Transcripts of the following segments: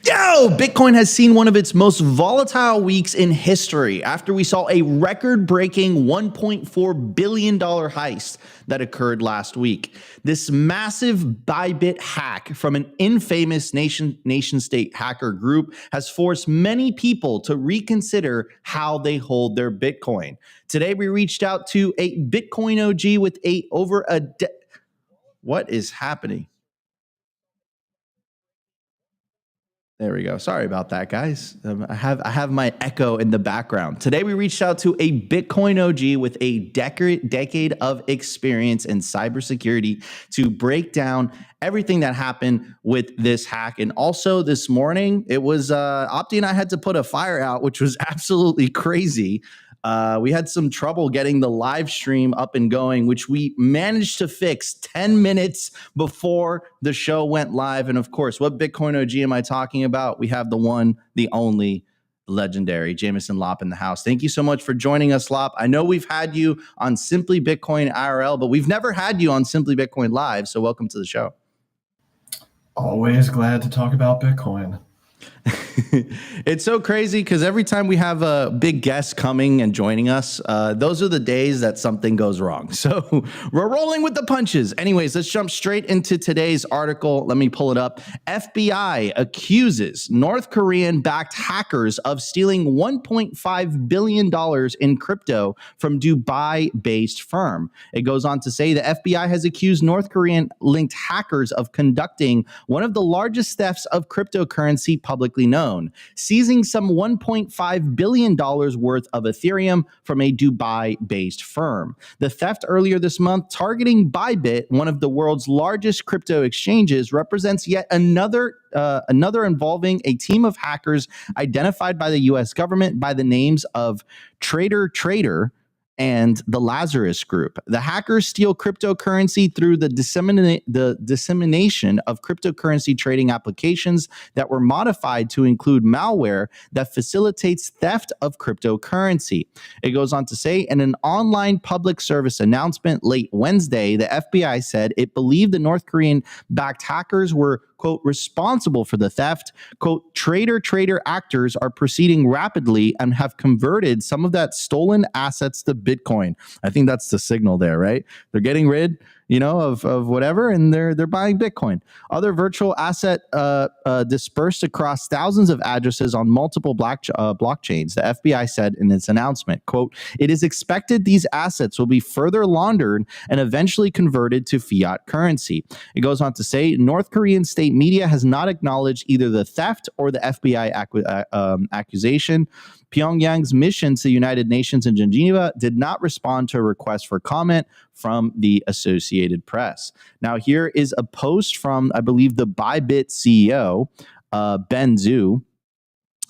Yo, Bitcoin has seen one of its most volatile weeks in history after we saw a record-breaking $1.4 billion heist that occurred last week. This massive Bybit hack from an infamous nation-state hacker group has forced many people to reconsider how they hold their Bitcoin. Today, we reached out to a Bitcoin OG with What is happening? There we go. Sorry about that, guys. I have my echo in the background. Today, we reached out to a Bitcoin OG with a decade of experience in cybersecurity to break down everything that happened with this hack. And also this morning, it was Opti and I had to put a fire out, which was absolutely crazy. We had some trouble getting the live stream up and going, which we managed to fix 10 minutes before the show went live. And of course, what Bitcoin OG am I talking about? We have the one, the only, legendary Jameson Lopp in the house. Thank you so much for joining us, Lopp. I know we've had you on Simply Bitcoin IRL, but we've never had you on Simply Bitcoin Live. So welcome to the show. Always glad to talk about Bitcoin. It's so crazy because every time we have a big guest coming and joining us, those are the days that something goes wrong. So we're rolling with the punches. Anyways, let's jump straight into today's article. Let me pull it up. FBI accuses North Korean-backed hackers of stealing $1.5 billion in crypto from Dubai-based firm. It goes on to say the FBI has accused North Korean-linked hackers of conducting one of the largest thefts of cryptocurrency publicly known, seizing some $1.5 billion worth of Ethereum from a Dubai-based firm. The theft earlier this month, targeting Bybit, one of the world's largest crypto exchanges, represents yet another involving a team of hackers identified by the U.S. government by the names of Trader and the Lazarus Group. The hackers steal cryptocurrency through the dissemination of cryptocurrency trading applications that were modified to include malware that facilitates theft of cryptocurrency. It goes on to say, in an online public service announcement late Wednesday, the FBI said it believed the North Korean-backed hackers were, quote, responsible for the theft. Quote, trader actors are proceeding rapidly and have converted some of that stolen assets to Bitcoin. I think that's the signal there, right? They're getting rid, of whatever, and they're buying Bitcoin. Other virtual asset dispersed across thousands of addresses on multiple blockchains, the FBI said in its announcement. Quote, it is expected these assets will be further laundered and eventually converted to fiat currency. It goes on to say North Korean state media has not acknowledged either the theft or the FBI accusation. Pyongyang's mission to the United Nations in Geneva did not respond to a request for comment from the Associated Press. Now, here is a post from, I believe, the Bybit CEO, Ben Zhu.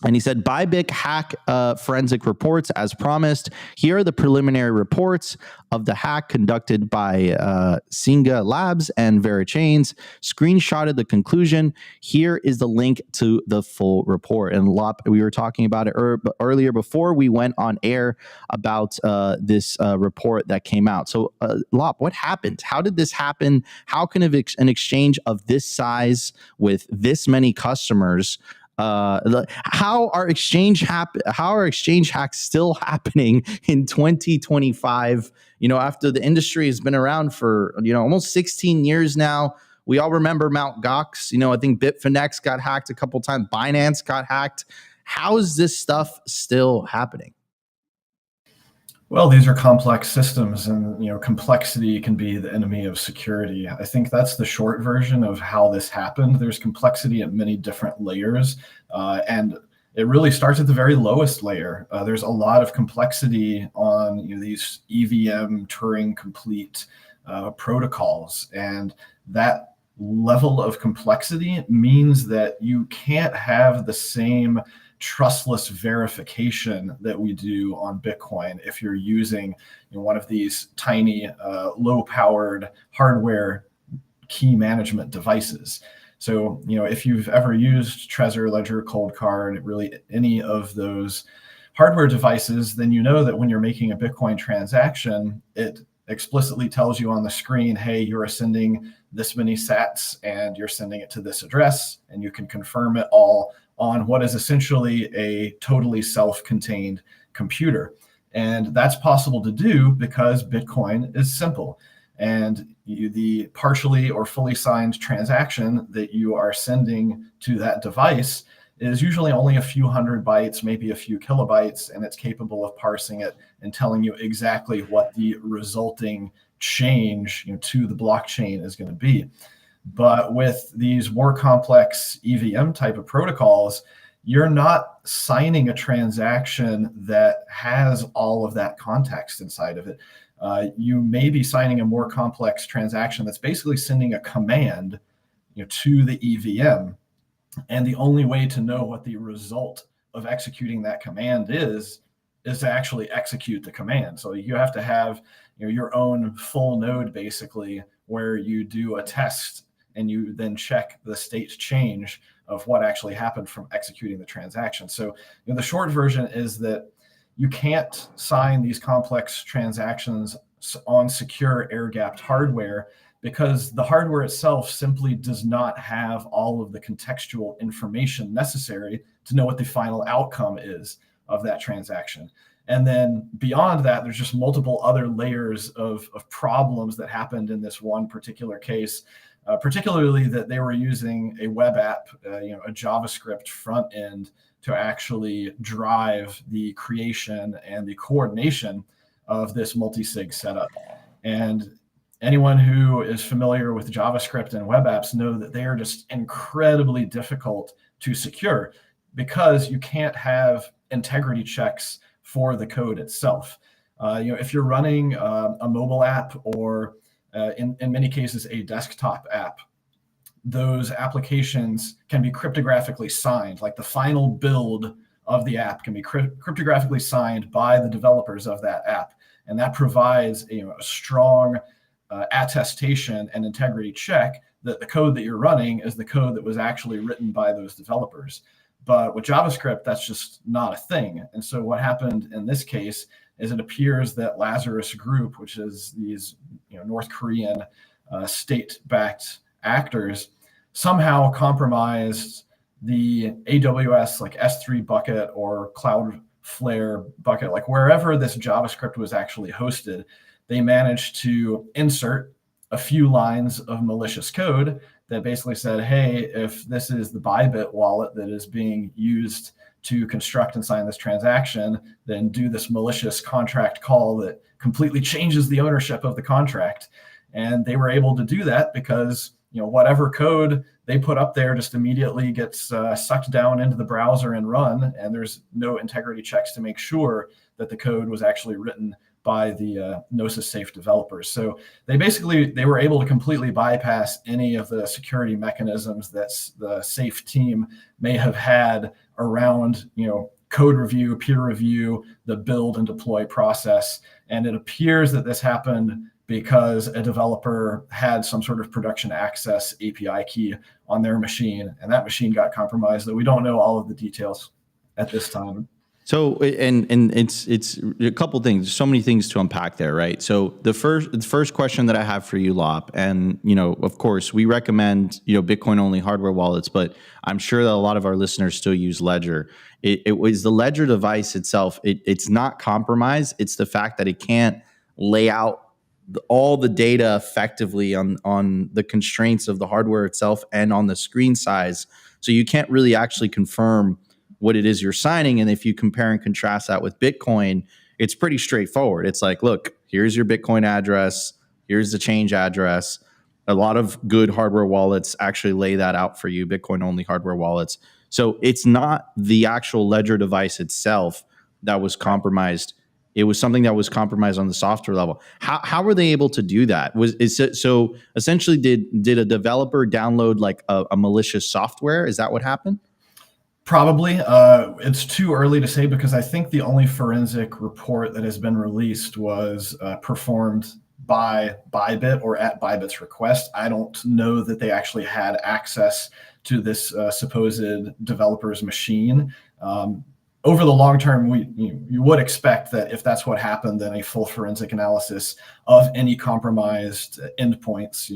And he said, Bybit hack forensic reports as promised. Here are the preliminary reports of the hack conducted by Singa Labs and Verichains. Screenshotted the conclusion. Here is the link to the full report. And Lopp, we were talking about it earlier before we went on air about this report that came out. So Lopp, what happened? How did this happen? How can an exchange of this size with this many customers how are exchange hacks still happening in 2025, after the industry has been around for almost 16 years now? We all remember Mt. Gox. I think Bitfinex got hacked a couple times. Binance got hacked. How is this stuff still happening? Well, these are complex systems, and complexity can be the enemy of security. I think that's the short version of how this happened. There's complexity at many different layers, and it really starts at the very lowest layer. There's a lot of complexity on these EVM Turing complete protocols, and that level of complexity means that you can't have the same trustless verification that we do on Bitcoin if you're using one of these tiny, low-powered hardware key management devices. So, if you've ever used Trezor, Ledger, Coldcard, really any of those hardware devices, then you know that when you're making a Bitcoin transaction, it explicitly tells you on the screen, hey, you're sending this many sats and you're sending it to this address, and you can confirm it all on what is essentially a totally self-contained computer. And that's possible to do because Bitcoin is simple. And the partially or fully signed transaction that you are sending to that device is usually only a few hundred bytes, maybe a few kilobytes, and it's capable of parsing it and telling you exactly what the resulting change to the blockchain is going to be. But with these more complex EVM type of protocols, you're not signing a transaction that has all of that context inside of it. You may be signing a more complex transaction that's basically sending a command to the EVM. And the only way to know what the result of executing that command is to actually execute the command. So you have to have your own full node, basically, where you do a test and you then check the state change of what actually happened from executing the transaction. So the short version is that you can't sign these complex transactions on secure air-gapped hardware because the hardware itself simply does not have all of the contextual information necessary to know what the final outcome is of that transaction. And then beyond that, there's just multiple other layers of problems that happened in this one particular case, particularly that they were using a web app, a JavaScript front end to actually drive the creation and the coordination of this multi-sig setup. And anyone who is familiar with JavaScript and web apps know that they are just incredibly difficult to secure because you can't have integrity checks for the code itself. If you're running a mobile app or in many cases a desktop app, those applications can be cryptographically signed. Like the final build of the app can be cryptographically signed by the developers of that app. And that provides a strong attestation and integrity check that the code that you're running is the code that was actually written by those developers. But with JavaScript, that's just not a thing. And so what happened in this case is it appears that Lazarus Group, which is these North Korean state-backed actors, somehow compromised the AWS like S3 bucket or Cloudflare bucket, like wherever this JavaScript was actually hosted. They managed to insert a few lines of malicious code that basically said, hey, if this is the Bybit wallet that is being used to construct and sign this transaction, then do this malicious contract call that completely changes the ownership of the contract. And they were able to do that because whatever code they put up there just immediately gets sucked down into the browser and run, and there's no integrity checks to make sure that the code was actually written by the Gnosis Safe developers. So they were able to completely bypass any of the security mechanisms that the Safe team may have had around, code review, peer review, the build and deploy process. And it appears that this happened because a developer had some sort of production access API key on their machine, and that machine got compromised, though we don't know all of the details at this time. So, and it's a couple things, so many things to unpack there, right? So the first question that I have for you, Lopp, and of course we recommend Bitcoin only hardware wallets, but I'm sure that a lot of our listeners still use Ledger. It was the Ledger device itself. It's not compromised. It's the fact that it can't lay out all the data effectively on the constraints of the hardware itself and on the screen size. So you can't really actually confirm what it is you're signing. And if you compare and contrast that with Bitcoin, it's pretty straightforward. It's like, look, here's your Bitcoin address. Here's the change address. A lot of good hardware wallets actually lay that out for you, Bitcoin only hardware wallets. So it's not the actual Ledger device itself that was compromised. It was something that was compromised on the software level. How were they able to do that? So essentially, did a developer download like a malicious software? Is that what happened? Probably. It's too early to say because I think the only forensic report that has been released was performed by Bybit or at Bybit's request. I don't know that they actually had access to this supposed developer's machine. over the long term, you would expect that if that's what happened, then a full forensic analysis of any compromised endpoints,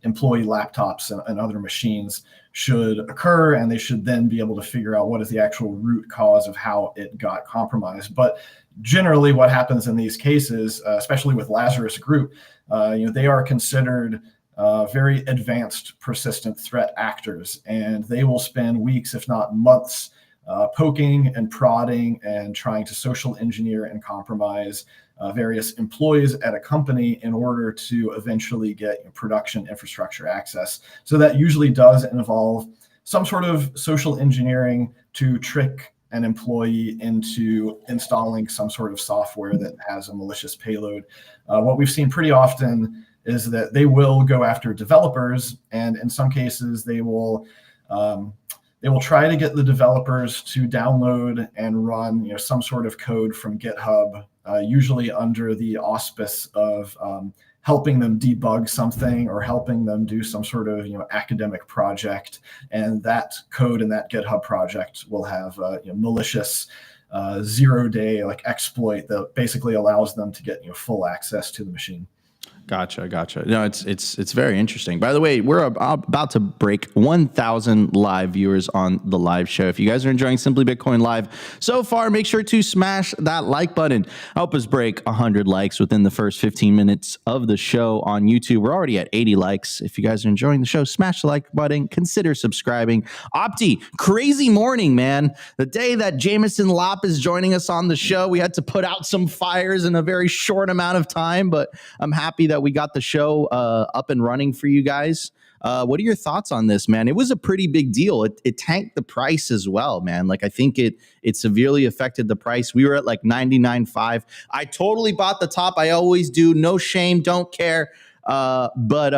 employee laptops and other machines should occur, and they should then be able to figure out what is the actual root cause of how it got compromised. But generally what happens in these cases, especially with Lazarus Group, they are considered very advanced persistent threat actors, and they will spend weeks, if not months, poking and prodding and trying to social engineer and compromise various employees at a company in order to eventually get production infrastructure access. So that usually does involve some sort of social engineering to trick an employee into installing some sort of software that has a malicious payload. What we've seen pretty often is that they will go after developers, and in some cases they will try to get the developers to download and run some sort of code from GitHub, usually under the auspice of helping them debug something or helping them do some sort of academic project. And that code in that GitHub project will have malicious 0-day exploit that basically allows them to get full access to the machine. Gotcha. No, it's very interesting. By the way, we're about to break 1,000 live viewers on the live show. If you guys are enjoying Simply Bitcoin Live so far, make sure to smash that like button. Help us break 100 likes within the first 15 minutes of the show on YouTube. We're already at 80 likes. If you guys are enjoying the show, smash the like button. Consider subscribing. Opti, crazy morning, man. The day that Jameson Lopp is joining us on the show, we had to put out some fires in a very short amount of time, but I'm happy that we got the show up and running for you guys. What are your thoughts on this, man? It was a pretty big deal. It tanked the price as well, man. I think it severely affected the price. We were at 99.5. I totally bought the top. I always do. No shame. Don't care. But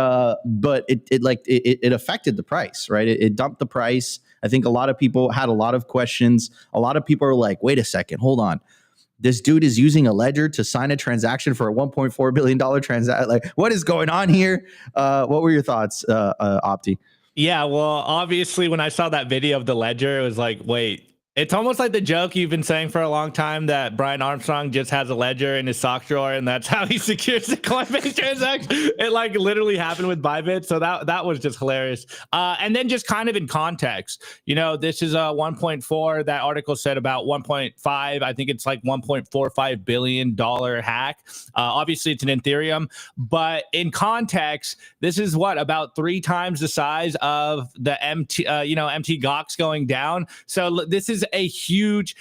it affected the price, right? It dumped the price. I think a lot of people had a lot of questions. A lot of people are like, wait a second, hold on. This dude is using a ledger to sign a transaction for a $1.4 billion transaction. What is going on here? What were your thoughts, Opti? Yeah, well, obviously, when I saw that video of the ledger, it was like, wait, it's almost like the joke you've been saying for a long time that Brian Armstrong just has a ledger in his sock drawer and that's how he secures the Coinbase transaction. It literally happened with Bybit. So that was just hilarious. And then just kind of in context, this is a 1.4. That article said about 1.5. I think it's $1.45 billion hack. Obviously, it's an Ethereum, but in context, this is about 3 times the size of the MT Gox going down. So this is a huge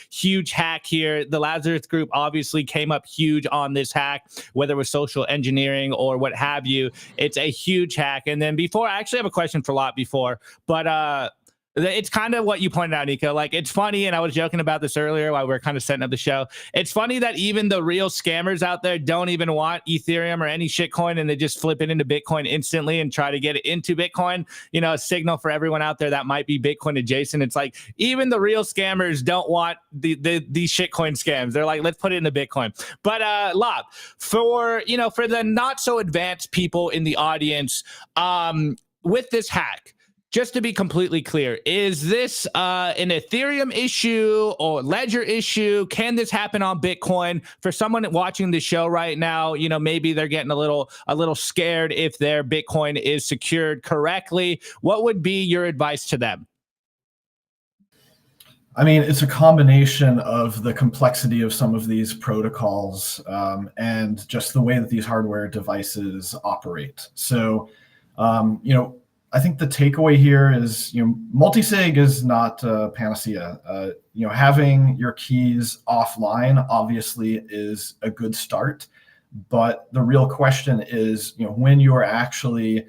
hack here. The Lazarus Group obviously came up huge on this hack, whether it was social engineering or what have you. It's a huge hack. And then I actually have a question for Lot before, but it's kind of what you pointed out, Nico. It's funny, and I was joking about this earlier while we were kind of setting up the show. It's funny that even the real scammers out there don't even want Ethereum or any shitcoin, and they just flip it into Bitcoin instantly and try to get it into Bitcoin. A signal for everyone out there that might be Bitcoin adjacent. It's even the real scammers don't want these shitcoin scams. They're like, let's put it into Bitcoin. But Lopp, for the not so advanced people in the audience, with this hack, just to be completely clear, is this an Ethereum issue or ledger issue? Can this happen on Bitcoin? For someone watching the show right now, maybe they're getting a little scared if their Bitcoin is secured correctly. What would be your advice to them? I mean, it's a combination of the complexity of some of these protocols and just the way that these hardware devices operate. So, I think the takeaway here is, multisig is not a panacea. Having your keys offline obviously is a good start, but the real question is, when you are actually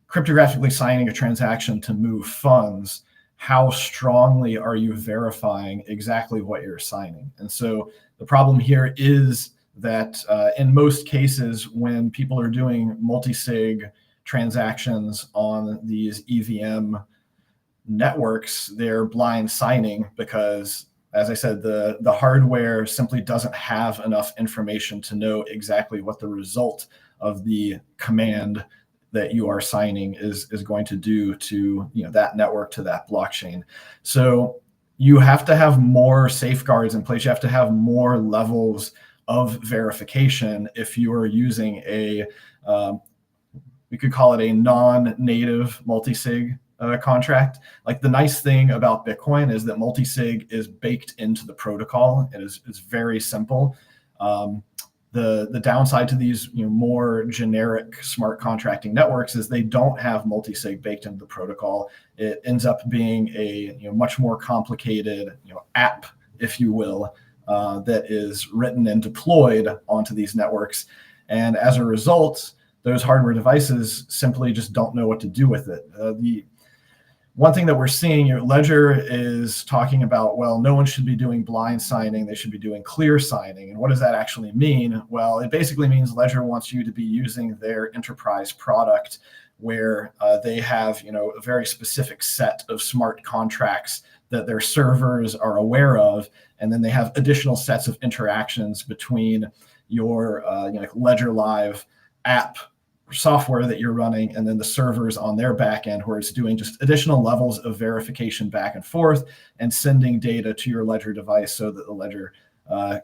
cryptographically signing a transaction to move funds, how strongly are you verifying exactly what you're signing? And so the problem here is that in most cases, when people are doing multisig transactions on these EVM networks, they're blind signing because, as I said, the hardware simply doesn't have enough information to know exactly what the result of the command that you are signing is going to do to that network, to that blockchain. So you have to have more safeguards in place. You have to have more levels of verification if you are using a, we could call it a non-native multi-sig contract. Like, the nice thing about Bitcoin is that multi-sig is baked into the protocol. It's very simple. The downside to these more generic smart contracting networks is they don't have multi-sig baked into the protocol. It ends up being a much more complicated app, if you will, that is written and deployed onto these networks. And as a result, those hardware devices simply just don't know what to do with it. The one thing that we're seeing, Ledger is talking about, well, no one should be doing blind signing. They should be doing clear signing. And what does that actually mean? Well, it basically means Ledger wants you to be using their enterprise product where they have a very specific set of smart contracts that their servers are aware of. And then they have additional sets of interactions between your Ledger Live app software that you're running and then the servers on their back end, where it's doing just additional levels of verification back and forth and sending data to your Ledger device so that the Ledger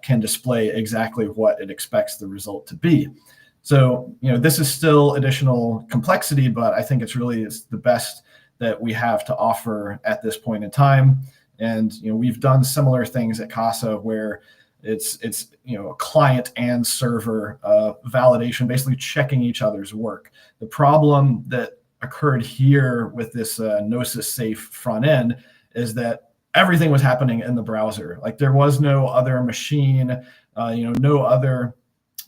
can display exactly what it expects the result to be. So this is still additional complexity, but I think it's the best that we have to offer at this point in time. And we've done similar things at Casa where it's client and server validation, basically checking each other's work. The problem that occurred here with this Gnosis safe front end is that everything was happening in the browser. Like, there was no other machine, no other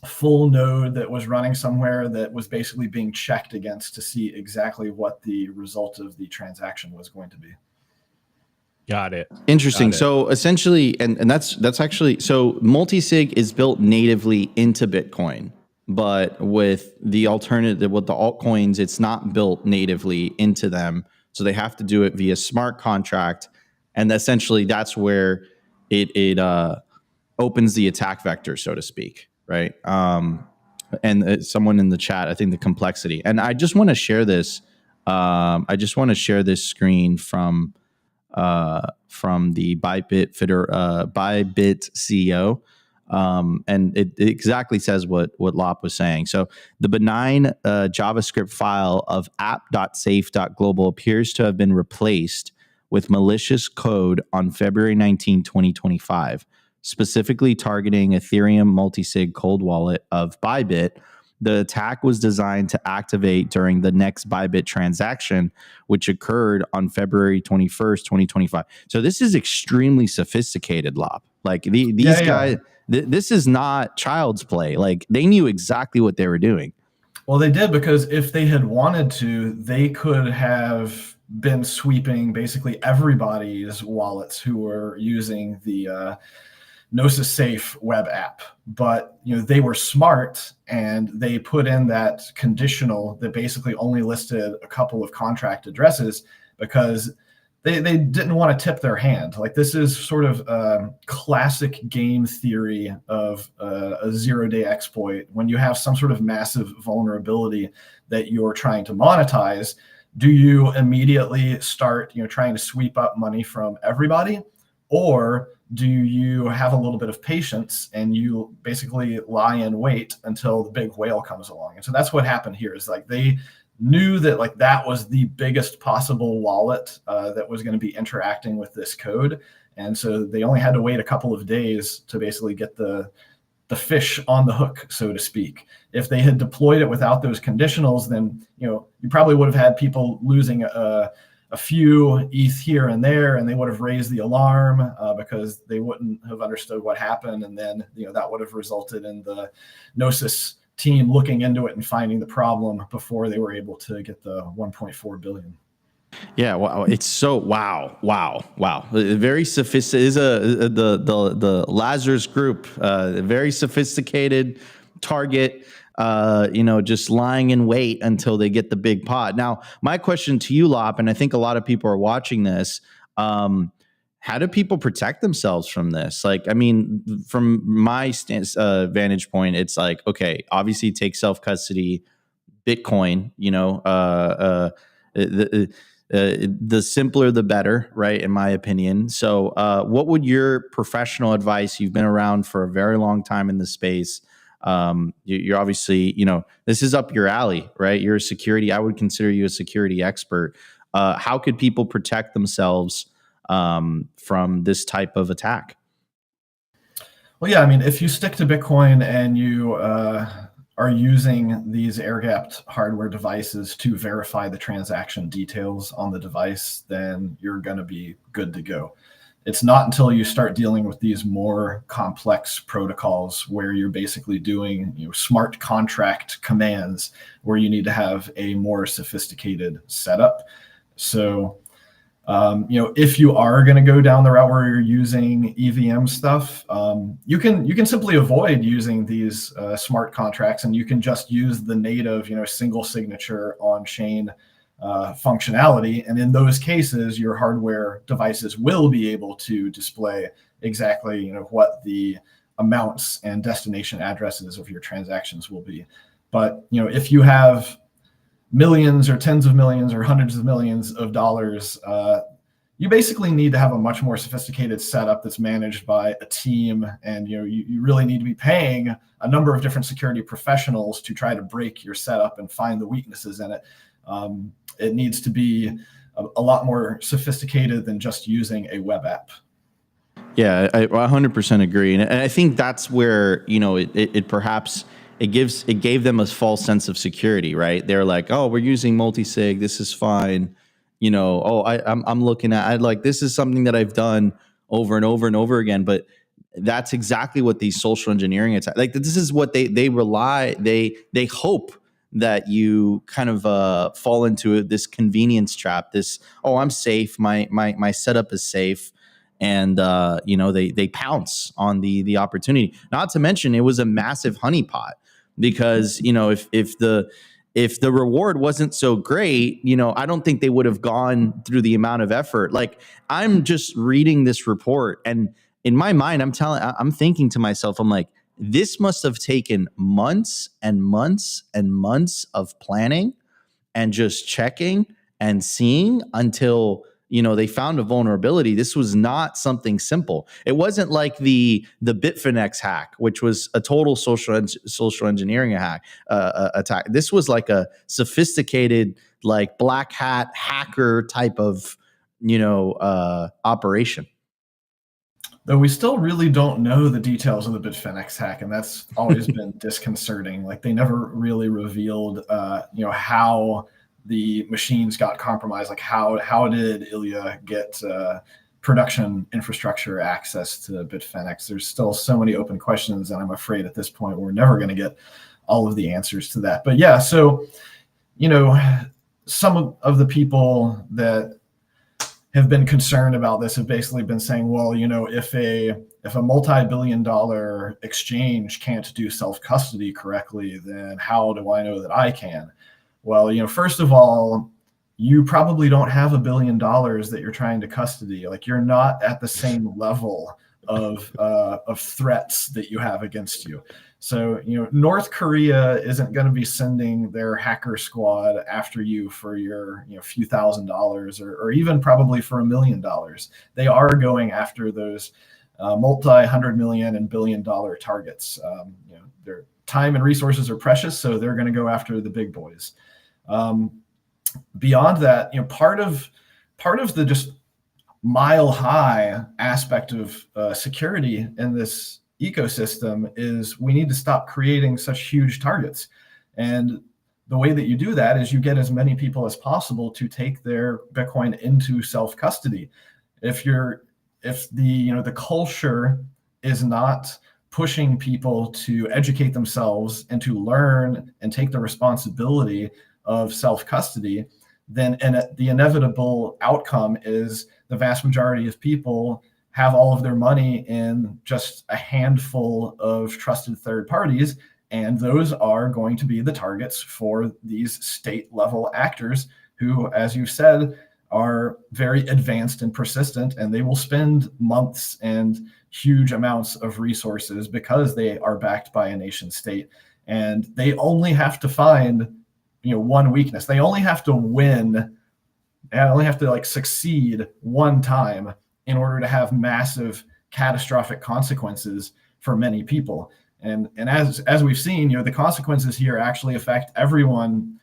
full node that was running somewhere that was basically being checked against to see exactly what the result of the transaction was going to be. Got it. Interesting. So essentially, and that's actually, so multi-sig is built natively into Bitcoin, but with the alternative, with the altcoins, it's not built natively into them. So they have to do it via smart contract. And essentially that's where it opens the attack vector, so to speak. Right. And someone in the chat, I think the complexity, and I just want to share this. I just want to share this screen from the Bybit CEO, and it exactly says what Lopp was saying. So the benign JavaScript file of app.safe.global appears to have been replaced with malicious code on February 19, 2025, specifically targeting Ethereum multi-sig cold wallet of Bybit. The attack was designed to activate during the next Bybit transaction, which occurred on February 21st, 2025. So this is extremely sophisticated, Lopp. Like these guys, this is not child's play. Like, they knew exactly what they were doing. Well, they did, because if they had wanted to, they could have been sweeping basically everybody's wallets who were using the Gnosis Safe web app. But they were smart, and they put in that conditional that basically only listed a couple of contract addresses because they didn't want to tip their hand. Like, this is sort of a classic game theory of a zero-day exploit. When you have some sort of massive vulnerability that you're trying to monetize, do you immediately start trying to sweep up money from everybody? Or do you have a little bit of patience and you basically lie in wait until the big whale comes along? And so that's what happened here, is like they knew that that was the biggest possible wallet that was going to be interacting with this code. And so they only had to wait a couple of days to basically get the fish on the hook, so to speak. If they had deployed it without those conditionals, then you probably would have had people losing a few ETH here and there, and they would have raised the alarm because they wouldn't have understood what happened. And then that would have resulted in the Gnosis team looking into it and finding the problem before they were able to get the 1.4 billion. Yeah, wow! It's so wow. Very sophisticated. Is the Lazarus group, very sophisticated target. Just lying in wait until they get the big pot. Now, my question to you, Lopp, and I think a lot of people are watching this. How do people protect themselves from this? Like, I mean, from my vantage point, it's like, okay, obviously take self-custody, Bitcoin, the simpler, the better, right? In my opinion. So what would your professional advice, you've been around for a very long time in the space. You're obviously, this is up your alley, right? You're a security. I would consider you a security expert. How could people protect themselves from this type of attack? Well, yeah, I mean, if you stick to Bitcoin and you are using these air-gapped hardware devices to verify the transaction details on the device, then you're going to be good to go. It's not until you start dealing with these more complex protocols where you're basically doing smart contract commands where you need to have a more sophisticated setup. So if you are going to go down the route where you're using EVM stuff, you can simply avoid using these smart contracts, and you can just use the native single signature on chain functionality. And in those cases, your hardware devices will be able to display exactly what the amounts and destination addresses of your transactions will be. But if you have millions or tens of millions or hundreds of millions of dollars, you basically need to have a much more sophisticated setup that's managed by a team, and you really need to be paying a number of different security professionals to try to break your setup and find the weaknesses in it. It needs to be a lot more sophisticated than just using a web app. Yeah, I 100% agree, and I think that's where it gave them a false sense of security, right? They're like, oh, we're using multi-sig, this is fine. I'm looking at, this is something that I've done over and over and over again. But that's exactly what these social engineering attacks, this is what they hope that you kind of fall into this convenience trap. I'm safe, my setup is safe. And they pounce on the opportunity. Not to mention, it was a massive honeypot, because if the reward wasn't so great, I don't think they would have gone through the amount of effort. I'm just reading this report, and in my mind, I'm thinking to myself, I'm like, this must have taken months and months and months of planning and just checking and seeing until they found a vulnerability. This was not something simple. It wasn't like the Bitfinex hack, which was a total social engineering attack. This was like a sophisticated, black hat hacker type of operation. Though we still really don't know the details of the Bitfinex hack, and that's always been disconcerting. They never really revealed how the machines got compromised. How did Ilya get production infrastructure access to Bitfinex? There's still so many open questions, and I'm afraid at this point we're never going to get all of the answers to that. But yeah, so some of the people that have been concerned about this have basically been saying, well, if a multi-billion-dollar exchange can't do self-custody correctly, then how do I know that I can? Well, first of all, you probably don't have $1 billion that you're trying to custody. You're not at the same level of threats that you have against you. So, North Korea isn't going to be sending their hacker squad after you for your, few $1,000s or even probably for $1 million. They are going after those multi-hundred million and billion-dollar targets. Their time and resources are precious, so they're going to go after the big boys. Beyond that, part of the just mile-high aspect of security in this ecosystem is we need to stop creating such huge targets. And the way that you do that is you get as many people as possible to take their Bitcoin into self-custody. If the culture is not pushing people to educate themselves and to learn and take the responsibility of self-custody, then the inevitable outcome is the vast majority of people have all of their money in just a handful of trusted third parties, and those are going to be the targets for these state-level actors who, as you said, are very advanced and persistent, and they will spend months and huge amounts of resources because they are backed by a nation state, and they only have to find one weakness. They only have to win and I only have to like succeed one time in order to have massive catastrophic consequences for many people. And as we've seen, the consequences here actually affect everyone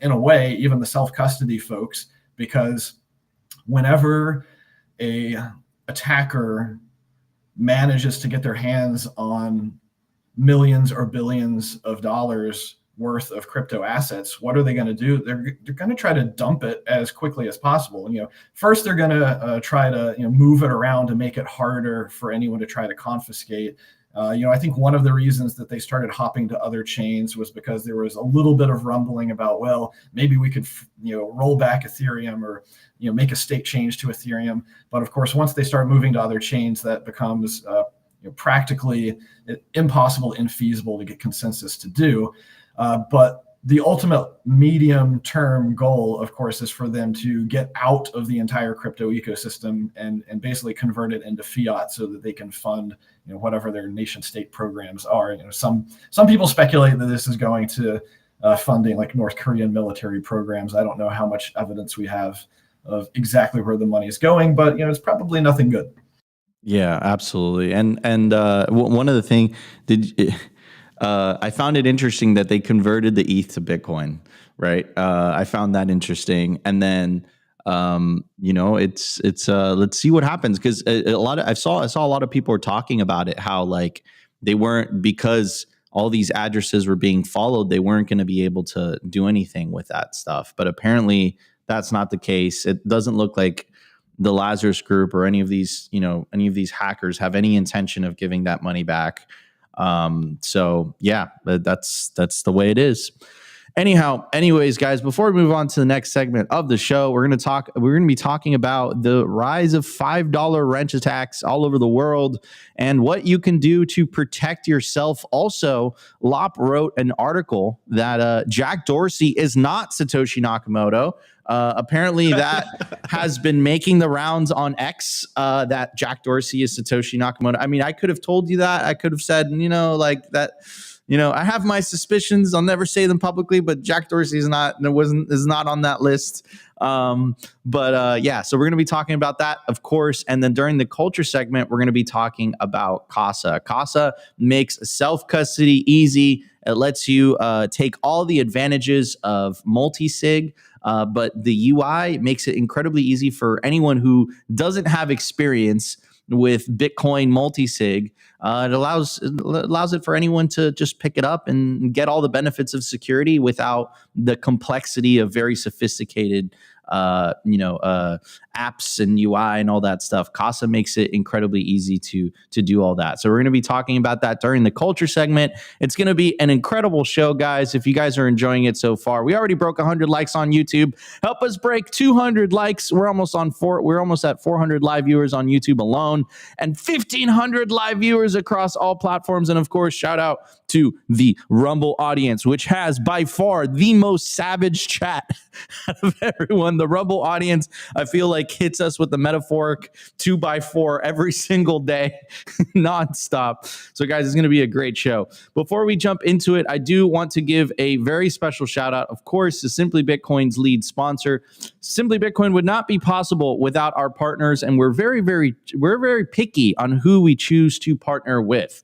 in a way, even the self-custody folks, because whenever a attacker manages to get their hands on millions or billions of dollars worth of crypto assets, what are they going to do? They're going to try to dump it as quickly as possible. First they're going to try to move it around to make it harder for anyone to try to confiscate. I think one of the reasons that they started hopping to other chains was because there was a little bit of rumbling about, well, maybe we could roll back Ethereum or make a state change to Ethereum. But of course, once they start moving to other chains, that becomes practically impossible, infeasible to get consensus to do. But the ultimate medium-term goal, of course, is for them to get out of the entire crypto ecosystem and basically convert it into fiat so that they can fund whatever their nation-state programs are. Some people speculate that this is going to funding like North Korean military programs. I don't know how much evidence we have of exactly where the money is going, but it's probably nothing good. Yeah, absolutely. And one of the things I found it interesting that they converted the ETH to Bitcoin, right? I found that interesting. And then, it's let's see what happens, because I saw a lot of people were talking about it, how like they weren't, because all these addresses were being followed, they weren't going to be able to do anything with that stuff. But apparently that's not the case. It doesn't look like the Lazarus Group or any of these hackers have any intention of giving that money back. So yeah, that's the way it is. Anyways, guys, before we move on to the next segment of the show, we're going to be talking about the rise of $5 wrench attacks all over the world and what you can do to protect yourself. Also, Lopp wrote an article that Jack Dorsey is not Satoshi Nakamoto. Apparently that has been making the rounds on X, that Jack Dorsey is Satoshi Nakamoto. I mean, I could have told you that. I could have said, like that, I have my suspicions. I'll never say them publicly, but Jack Dorsey is not on that list. Yeah, so we're going to be talking about that, of course. And then during the culture segment, we're going to be talking about Casa. Casa makes self-custody easy. It lets you take all the advantages of multi-sig, but the UI makes it incredibly easy for anyone who doesn't have experience with Bitcoin multi-sig. It allows it for anyone to just pick it up and get all the benefits of security without the complexity of very sophisticated apps and UI and all that stuff. Casa makes it incredibly easy to do all that. So we're going to be talking about that during the culture segment. It's going to be an incredible show, guys. If you guys are enjoying it so far, we already broke 100 likes on YouTube. Help us break 200 likes. We're almost at 400 live viewers on YouTube alone and 1,500 live viewers across all platforms. And of course, shout out to the Rumble audience, which has by far the most savage chat out of everyone. The Rumble audience, I feel like, hits us with the metaphoric 2x4 every single day, nonstop. So guys, it's going to be a great show. Before we jump into it, I do want to give a very special shout out, of course, to Simply Bitcoin's lead sponsor. Simply Bitcoin would not be possible without our partners, and we're very picky on who we choose to partner with.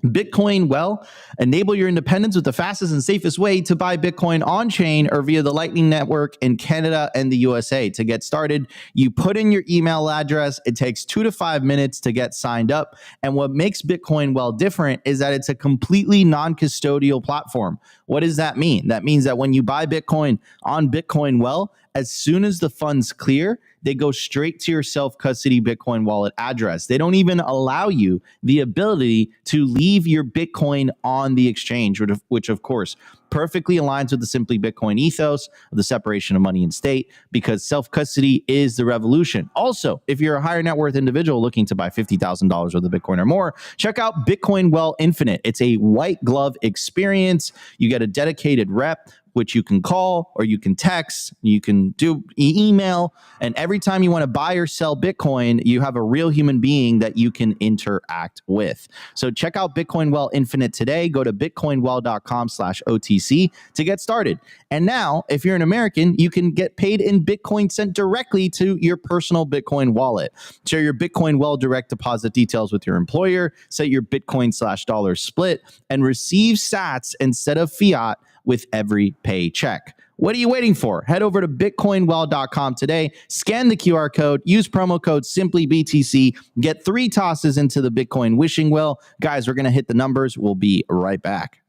Bitcoin Well, enable your independence with the fastest and safest way to buy Bitcoin on-chain or via the Lightning Network in Canada and the USA. To get started, you put in your email address. It takes 2 to 5 minutes to get signed up. And what makes Bitcoin Well different is that it's a completely non-custodial platform. What does that mean? That means that when you buy Bitcoin on Bitcoin Well, as soon as the funds clear, they go straight to your self-custody Bitcoin wallet address. They don't even allow you the ability to leave your Bitcoin on the exchange, which of course perfectly aligns with the Simply Bitcoin ethos of the separation of money and state, because self-custody is the revolution. Also, if you're a higher net worth individual looking to buy $50,000 worth of Bitcoin or more, check out Bitcoin Well Infinite. It's a white glove experience. You get a dedicated rep which you can call or you can text, you can do email. And every time you want to buy or sell Bitcoin, you have a real human being that you can interact with. So check out Bitcoin Well Infinite today. Go to bitcoinwell.com/OTC to get started. And now, if you're an American, you can get paid in Bitcoin sent directly to your personal Bitcoin wallet. Share your Bitcoin Well direct deposit details with your employer, set your Bitcoin/dollar split, and receive sats instead of fiat with every paycheck. What are you waiting for? Head over to bitcoinwell.com today, scan the QR code, use promo code SimplyBTC, get 3 tosses into the Bitcoin wishing well. Guys, we're going to hit the numbers. We'll be right back.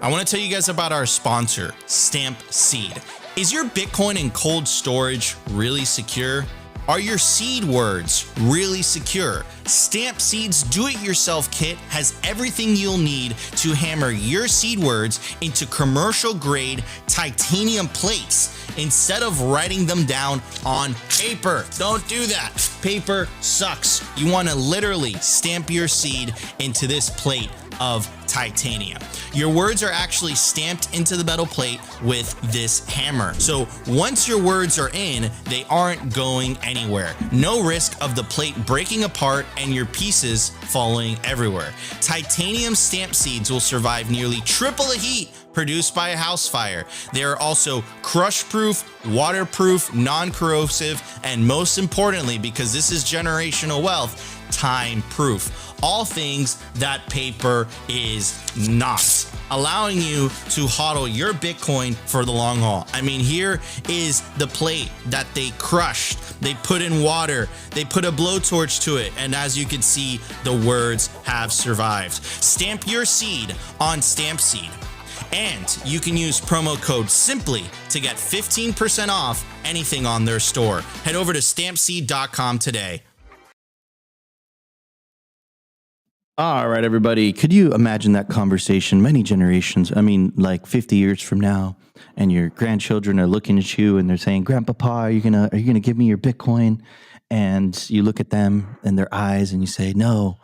I want to tell you guys about our sponsor, Stamp Seed. Is your Bitcoin in cold storage really secure? Are your seed words really secure? Stamp Seed's do-it-yourself kit has everything you'll need to hammer your seed words into commercial-grade titanium plates instead of writing them down on paper. Don't do that. Paper sucks. You want to literally stamp your seed into this plate of titanium. Your words are actually stamped into the metal plate with this hammer. So once your words are in, they aren't going anywhere. No risk of the plate breaking apart and your pieces falling everywhere. Titanium stamp seeds will survive nearly triple the heat produced by a house fire. They are also crush-proof, waterproof, non-corrosive, and most importantly, because this is generational wealth, time-proof. All things that paper is not, allowing you to hodl your Bitcoin for the long haul. I mean, here is the plate that they crushed. They put in water, they put a blowtorch to it, and as you can see, the words have survived. Stamp your seed on Stamp Seed. And you can use promo code SIMPLY to get 15% off anything on their store. Head over to stampseed.com today. All right, everybody. Could you imagine that conversation many generations? I mean, like 50 years from now, and your grandchildren are looking at you and they're saying, "Grandpapa, are you gonna give me your Bitcoin?" And you look at them in their eyes and you say, "No,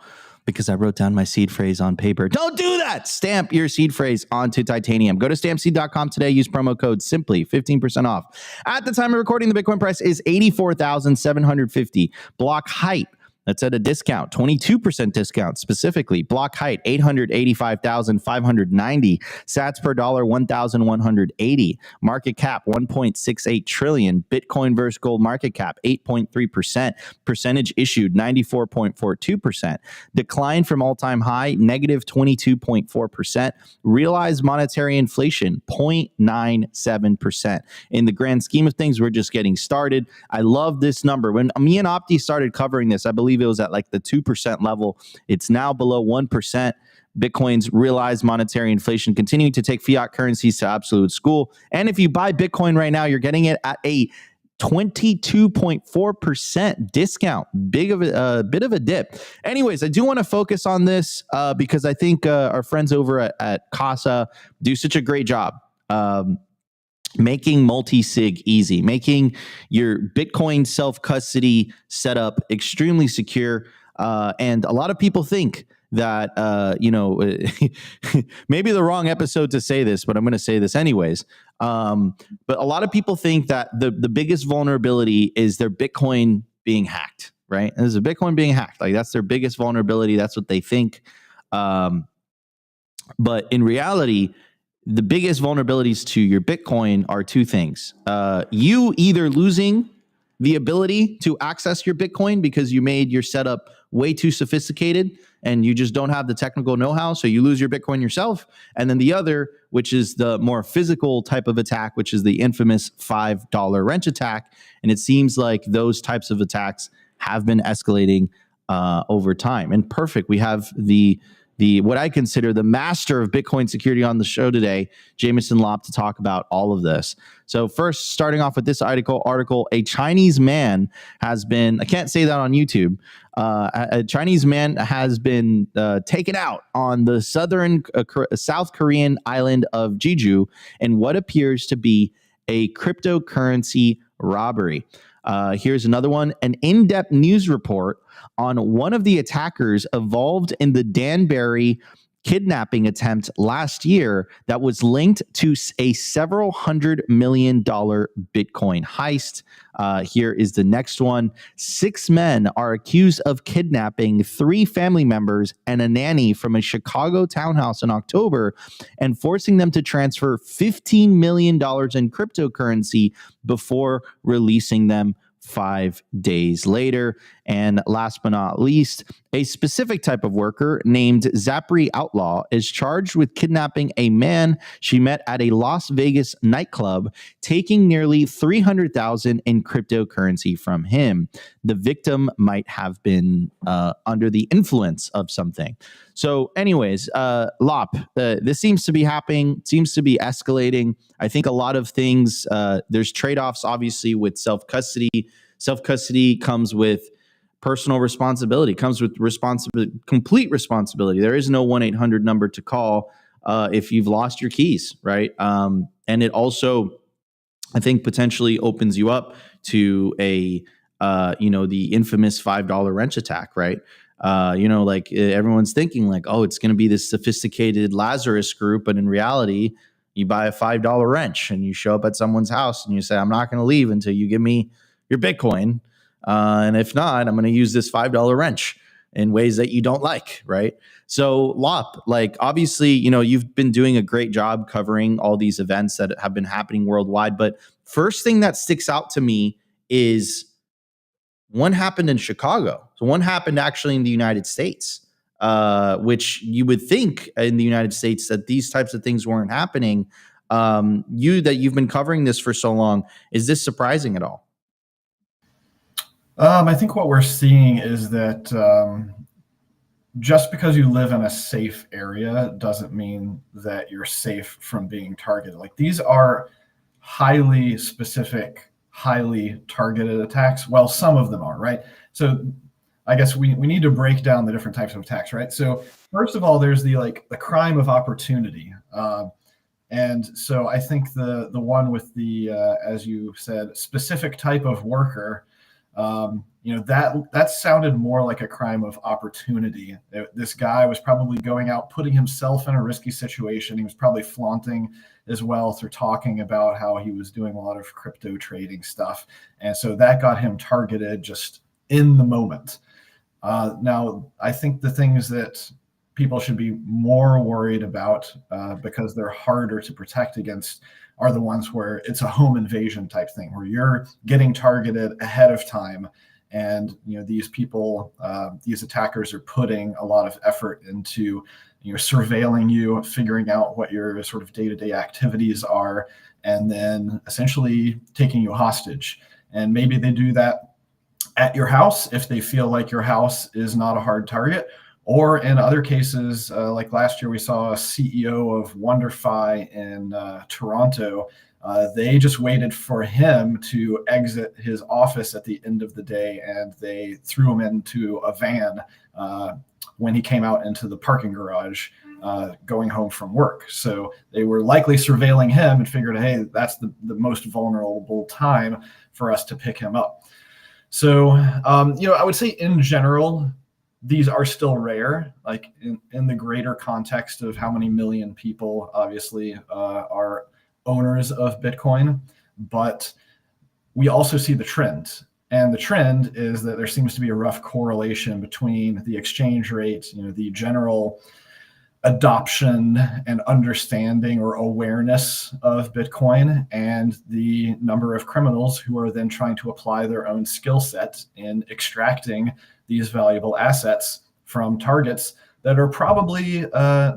because I wrote down my seed phrase on paper." Don't do that. Stamp your seed phrase onto titanium. Go to stampseed.com today. Use promo code SIMPLY, 15% off. At the time of recording, the Bitcoin price is $84,750. Block height, that's at a discount, 22% discount specifically. Block height, 885,590. Sats per dollar, 1,180. Market cap, 1.68 trillion. Bitcoin versus gold market cap, 8.3%. Percentage issued, 94.42%. Decline from all-time high, negative 22.4%. Realized monetary inflation, 0.97%. In the grand scheme of things, we're just getting started. I love this number. When me and Opti started covering this, I believe it was at like the 2% level. It's now below 1%. Bitcoin's realized monetary inflation continuing to take fiat currencies to absolute school. And if you buy Bitcoin right now, you're getting it at a 22.4% discount. Bit of a dip. Anyways, I do want to focus on this because I think our friends over at Casa do such a great job. Making multi-sig easy, making your Bitcoin self-custody setup extremely secure. And a lot of people think that, maybe the wrong episode to say this, but I'm going to say this anyways. But a lot of people think that the biggest vulnerability is their Bitcoin being hacked, right? There's a Bitcoin being hacked. Like that's their biggest vulnerability. That's what they think. But in reality, the biggest vulnerabilities to your Bitcoin are two things. You either losing the ability to access your Bitcoin because you made your setup way too sophisticated and you just don't have the technical know-how, so you lose your Bitcoin yourself. And then the other, which is the more physical type of attack, which is the infamous $5 wrench attack. And it seems like those types of attacks have been escalating over time. And perfect, we have the what I consider the master of Bitcoin security on the show today, Jameson Lopp, to talk about all of this. So first, starting off with this article, a Chinese man has been, I can't say that on YouTube, a Chinese man has been taken out on the South Korean island of Jeju in what appears to be a cryptocurrency robbery. Here's another one. An in-depth news report on one of the attackers involved in the Danbury kidnapping attempt last year that was linked to a several $100 million Bitcoin heist. Here is the next one. 6 men are accused of kidnapping 3 family members and a nanny from a Chicago townhouse in October and forcing them to transfer $15 million in cryptocurrency before releasing them 5 days later. And last but not least, a specific type of worker named Zapri Outlaw is charged with kidnapping a man she met at a Las Vegas nightclub, taking nearly $300,000 in cryptocurrency from him. The victim might have been under the influence of something. So anyways, Lopp, this seems to be happening, seems to be escalating. I think a lot of things, there's trade-offs, obviously, with self-custody. Self-custody comes with personal responsibility, comes with complete responsibility. There is no 1-800 number to call if you've lost your keys, right? And it also, I think, potentially opens you up to the infamous $5 wrench attack, right? Everyone's thinking like, oh, it's going to be this sophisticated Lazarus group, but in reality, you buy a $5 wrench and you show up at someone's house and you say, I'm not going to leave until you give me your Bitcoin. And if not, I'm going to use this $5 wrench in ways that you don't like, right? So Lopp, like obviously, you've been doing a great job covering all these events that have been happening worldwide. But first thing that sticks out to me is one happened in Chicago. So one happened actually in the United States, which you would think in the United States that these types of things weren't happening. You've been covering this for so long, is this surprising at all? I think what we're seeing is that just because you live in a safe area doesn't mean that you're safe from being targeted. Like these are highly specific, highly targeted attacks. Well, some of them are, right? So I guess we need to break down the different types of attacks, right? So first of all, there's the crime of opportunity. And so I think the one with the, as you said, specific type of worker, that sounded more like a crime of opportunity. This guy was probably going out, putting himself in a risky situation. He was probably flaunting as well through talking about how he was doing a lot of crypto trading stuff. And so that got him targeted just in the moment. Now, I think the things that people should be more worried about because they're harder to protect against are the ones where it's a home invasion type thing, where you're getting targeted ahead of time. And these people, these attackers are putting a lot of effort into surveilling you, figuring out what your sort of day-to-day activities are, and then essentially taking you hostage. And maybe they do that at your house if they feel like your house is not a hard target. Or in other cases, like last year, we saw a CEO of WonderFi in Toronto. They just waited for him to exit his office at the end of the day, and they threw him into a van when he came out into the parking garage going home from work. So they were likely surveilling him and figured, hey, that's the most vulnerable time for us to pick him up. So, I would say in general, these are still rare, like in the greater context of how many million people obviously are owners of Bitcoin. But we also see the trend. And the trend is that there seems to be a rough correlation between the exchange rate, the general adoption and understanding or awareness of Bitcoin, and the number of criminals who are then trying to apply their own skill set in extracting these valuable assets from targets that are probably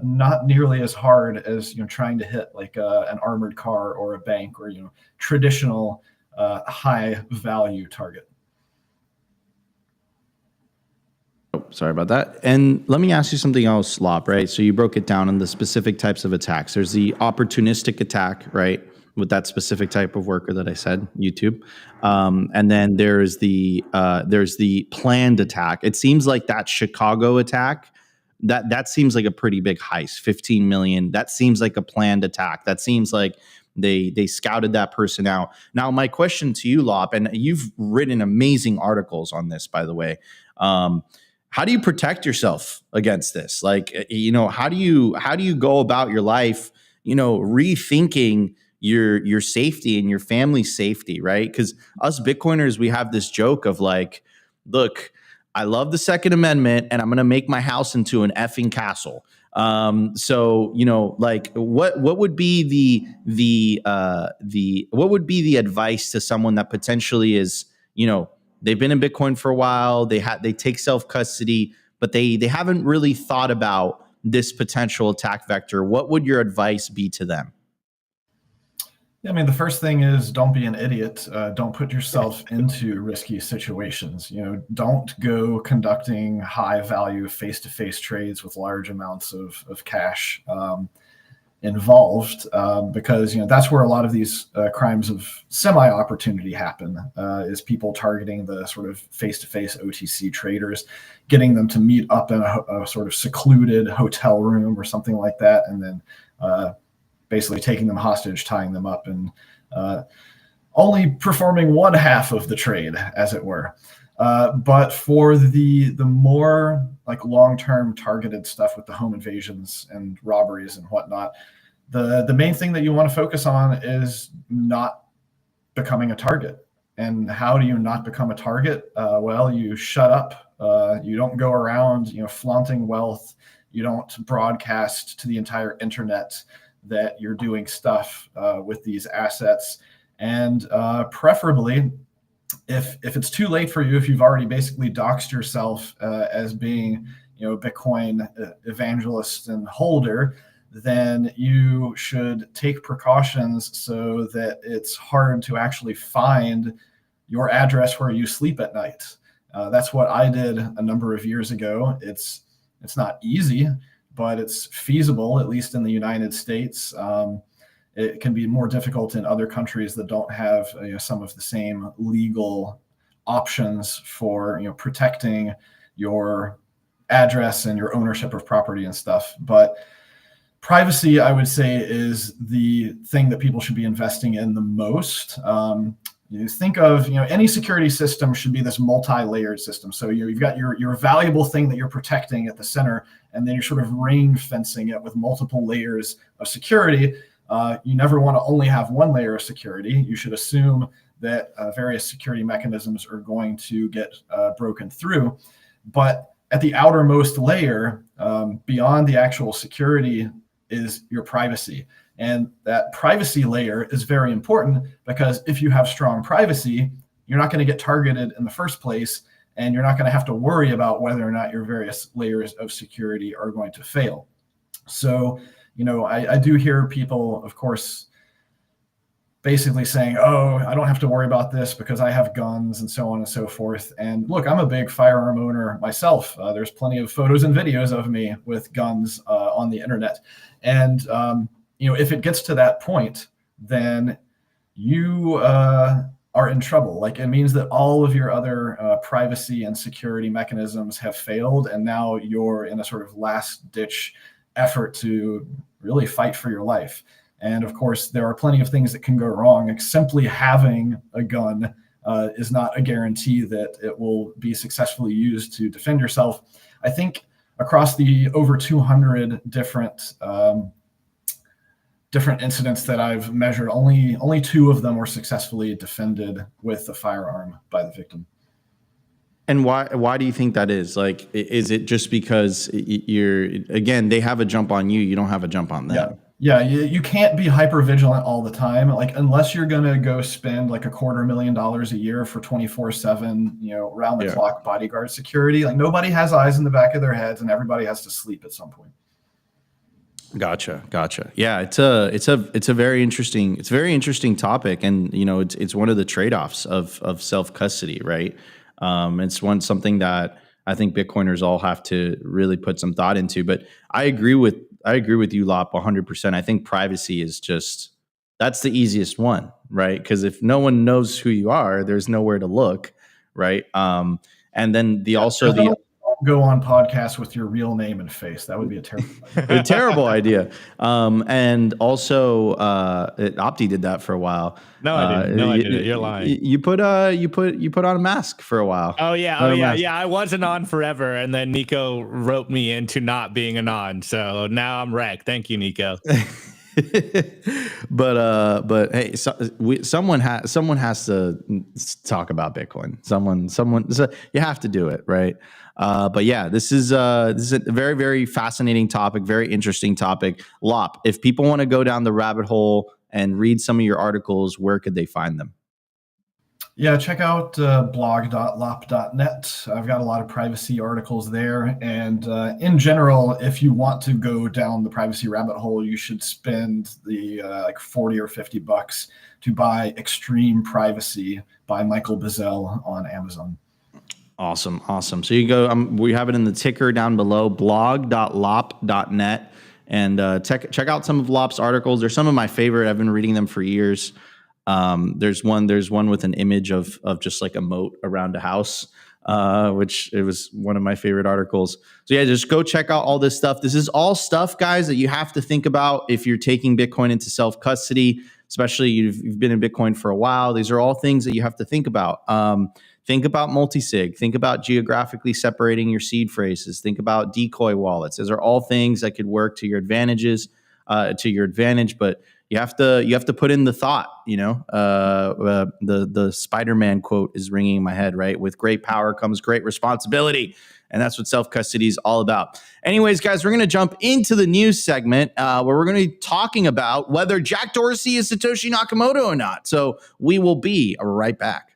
not nearly as hard as trying to hit like an armored car or a bank or traditional high value target. Oh, sorry about that. And let me ask you something else, Lopp, right? So you broke it down in the specific types of attacks. There's the opportunistic attack, right? With that specific type of worker that I said, YouTube. And then there's the planned attack. It seems like that Chicago attack, that seems like a pretty big heist, 15 million. That seems like a planned attack. That seems like They scouted that person out. Now, my question to you, Lopp, and you've written amazing articles on this, by the way. How do you protect yourself against this? Like, how do you go about your life, rethinking your safety and your family's safety, right? Because us Bitcoiners, we have this joke of like, look, I love the Second Amendment, and I'm going to make my house into an effing castle. So like, what would be what would be the advice to someone that potentially is, they've been in Bitcoin for a while, they take self custody, but they haven't really thought about this potential attack vector? What would your advice be to them? Yeah, I mean, the first thing is don't be an idiot. Don't put yourself into risky situations. Don't go conducting high value face-to-face trades with large amounts of cash involved, because that's where a lot of these crimes of semi-opportunity happen, is people targeting the sort of face-to-face OTC traders, getting them to meet up in a sort of secluded hotel room or something like that, and then basically taking them hostage, tying them up, and only performing one half of the trade, as it were. But for the more like long-term targeted stuff with the home invasions and robberies and whatnot, the main thing that you want to focus on is not becoming a target. And how do you not become a target? Well, you shut up. You don't go around, flaunting wealth. You don't broadcast to the entire internet that you're doing stuff with these assets. And preferably, if it's too late for you, if you've already basically doxed yourself as being Bitcoin evangelist and holder, then you should take precautions so that it's hard to actually find your address where you sleep at night. That's what I did a number of years ago. It's not easy, but it's feasible, at least in the United States. It can be more difficult in other countries that don't have some of the same legal options for protecting your address and your ownership of property and stuff. But privacy, I would say, is the thing that people should be investing in the most. You think of any security system should be this multi-layered system. So you've got your valuable thing that you're protecting at the center, and then you're sort of ring fencing it with multiple layers of security. You never want to only have one layer of security. You should assume that various security mechanisms are going to get broken through. But at the outermost layer, beyond the actual security, is your privacy. And that privacy layer is very important, because if you have strong privacy, you're not going to get targeted in the first place, and you're not going to have to worry about whether or not your various layers of security are going to fail. So, I do hear people, of course, basically saying, oh, I don't have to worry about this because I have guns and so on and so forth. And look, I'm a big firearm owner myself. There's plenty of photos and videos of me with guns on the internet. And if it gets to that point, then you are in trouble. Like, it means that all of your other privacy and security mechanisms have failed, and now you're in a sort of last-ditch effort to really fight for your life. And of course, there are plenty of things that can go wrong. Like, simply having a gun is not a guarantee that it will be successfully used to defend yourself. I think across the over 200 different incidents that I've measured, only 2 of them were successfully defended with a firearm by the victim. And why do you think that is? Like, is it just because they have a jump on you, you don't have a jump on them? Yeah, you can't be hyper vigilant all the time. Like, unless you're going to go spend like $250,000 a year for 24/7, round the clock bodyguard security. Like, nobody has eyes in the back of their heads, and everybody has to sleep at some point. Gotcha. Yeah, it's a very interesting topic, and it's one of the trade-offs of self-custody, right? It's something that I think Bitcoiners all have to really put some thought into. But I agree with you, Lopp, 100%. I think privacy is that's the easiest one, right? Because if no one knows who you are, there's nowhere to look, right? And then go on podcasts with your real name and face. That would be a terrible idea. A terrible idea. And also, Opti did that for a while. No, I didn't. No, I didn't. You're lying. You put on a mask for a while. Oh yeah. I was anon forever, and then Nico roped me into not being anon. So now I'm wrecked. Thank you, Nico. but hey, someone has to talk about Bitcoin. Someone. So you have to do it, right? But yeah, this is a very, very fascinating topic, very interesting topic. Lopp, if people want to go down the rabbit hole and read some of your articles, where could they find them? Yeah, check out blog.lopp.net. I've got a lot of privacy articles there. And in general, if you want to go down the privacy rabbit hole, you should spend the like 40 or 50 bucks to buy Extreme Privacy by Michael Bizel on Amazon. Awesome. So you go, we have it in the ticker down below, blog.lopp.net. And check out some of Lopp's articles. They're some of my favorite. I've been reading them for years. There's one with an image of just like a moat around a house, which it was one of my favorite articles. So yeah, just go check out all this stuff. This is all stuff, guys, that you have to think about if you're taking Bitcoin into self-custody, especially you've been in Bitcoin for a while. These are all things that you have to think about. Think about multisig. Think about geographically separating your seed phrases. Think about decoy wallets. Those are all things that could work to your advantage, but you have to put in the thought, the Spider-Man quote is ringing in my head, right? With great power comes great responsibility. And that's what self-custody is all about. Anyways, guys, we're going to jump into the news segment where we're going to be talking about whether Jack Dorsey is Satoshi Nakamoto or not. So we will be right back.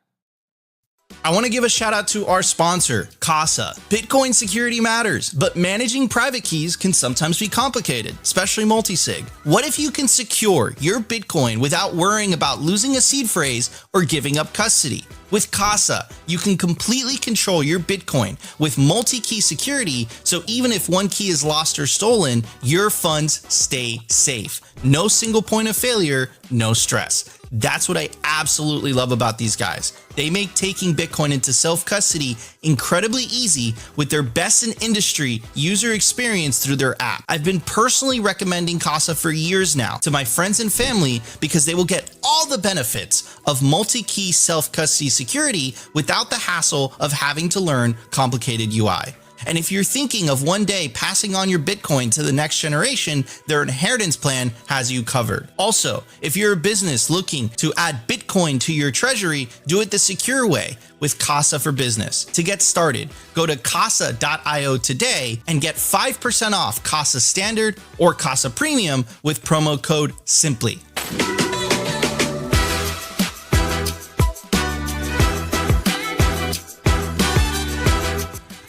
I want to give a shout out to our sponsor, Casa. Bitcoin security matters, but managing private keys can sometimes be complicated, especially multisig. What if you can secure your Bitcoin without worrying about losing a seed phrase or giving up custody? With Casa, you can completely control your Bitcoin with multi-key security, so even if one key is lost or stolen, your funds stay safe. No single point of failure, no stress. That's what I absolutely love about these guys. They make taking Bitcoin into self-custody incredibly easy with their best in industry user experience through their app. I've been personally recommending Casa for years now to my friends and family because they will get all the benefits of multi-key self-custody security without the hassle of having to learn complicated UI. And if you're thinking of one day passing on your Bitcoin to the next generation, their inheritance plan has you covered. Also, if you're a business looking to add Bitcoin to your treasury, do it the secure way with Casa for Business. To get started, go to casa.io today and get 5% off Casa Standard or Casa Premium with promo code SIMPLY.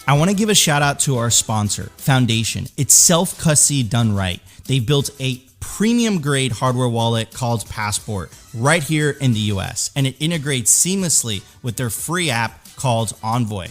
I want to give a shout out to our sponsor, Foundation. It's self-custody done right. They've built a premium grade hardware wallet called Passport right here in the US, and it integrates seamlessly with their free app called Envoy.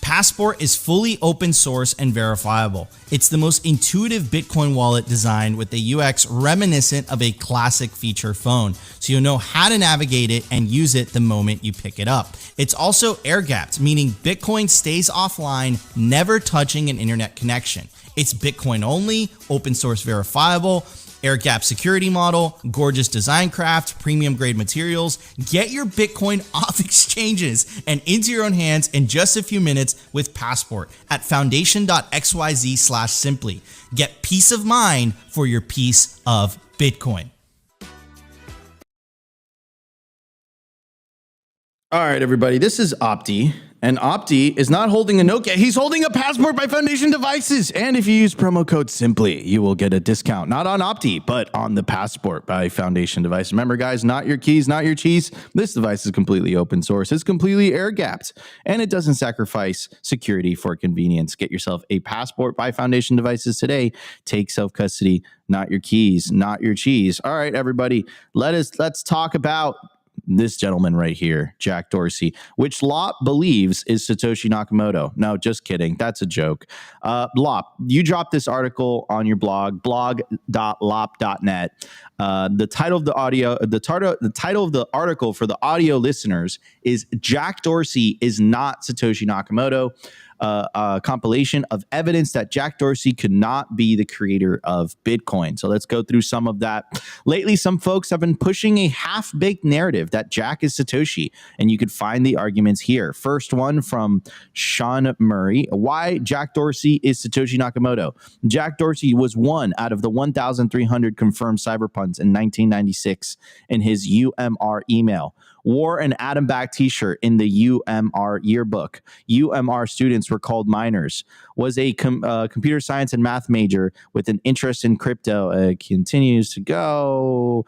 Passport is fully open source and verifiable. It's the most intuitive Bitcoin wallet designed with a UX reminiscent of a classic feature phone, so you'll know how to navigate it and use it the moment you pick it up. It's also air-gapped, meaning Bitcoin stays offline, never touching an internet connection. It's Bitcoin only, open source verifiable, air-gap security model, gorgeous design craft, premium grade materials. Get your Bitcoin off exchanges and into your own hands in just a few minutes with Passport at foundation.xyz/simply. Get peace of mind for your piece of Bitcoin. All right, everybody, this is Opti. And Opti is not holding a Nokia. He's holding a Passport by Foundation devices. And if you use promo code SIMPLY, you will get a discount. Not on Opti, but on the Passport by Foundation device. Remember, guys, not your keys, not your cheese. This device is completely open source. It's completely air-gapped. And it doesn't sacrifice security for convenience. Get yourself a Passport by Foundation devices today. Take self-custody, not your keys, not your cheese. All right, everybody, let's talk about this gentleman right here, Jack Dorsey, which Lopp believes is Satoshi Nakamoto. No, just kidding. That's a joke. Lopp, you dropped this article on your blog, blog.lopp.net. The title of the article for the audio listeners is Jack Dorsey is not Satoshi Nakamoto. compilation of evidence that Jack Dorsey could not be the creator of Bitcoin. So let's go through some of that. Lately, some folks have been pushing a half-baked narrative that Jack is Satoshi, and you could find the arguments here. First one from Sean Murray. Why Jack Dorsey is Satoshi Nakamoto? Jack Dorsey was one out of the 1,300 confirmed cyberpunks in 1996 in his UMR email. Wore an Adam Back t-shirt in the UMR yearbook. UMR students were called miners. Was a computer science and math major with an interest in crypto. Continues to go.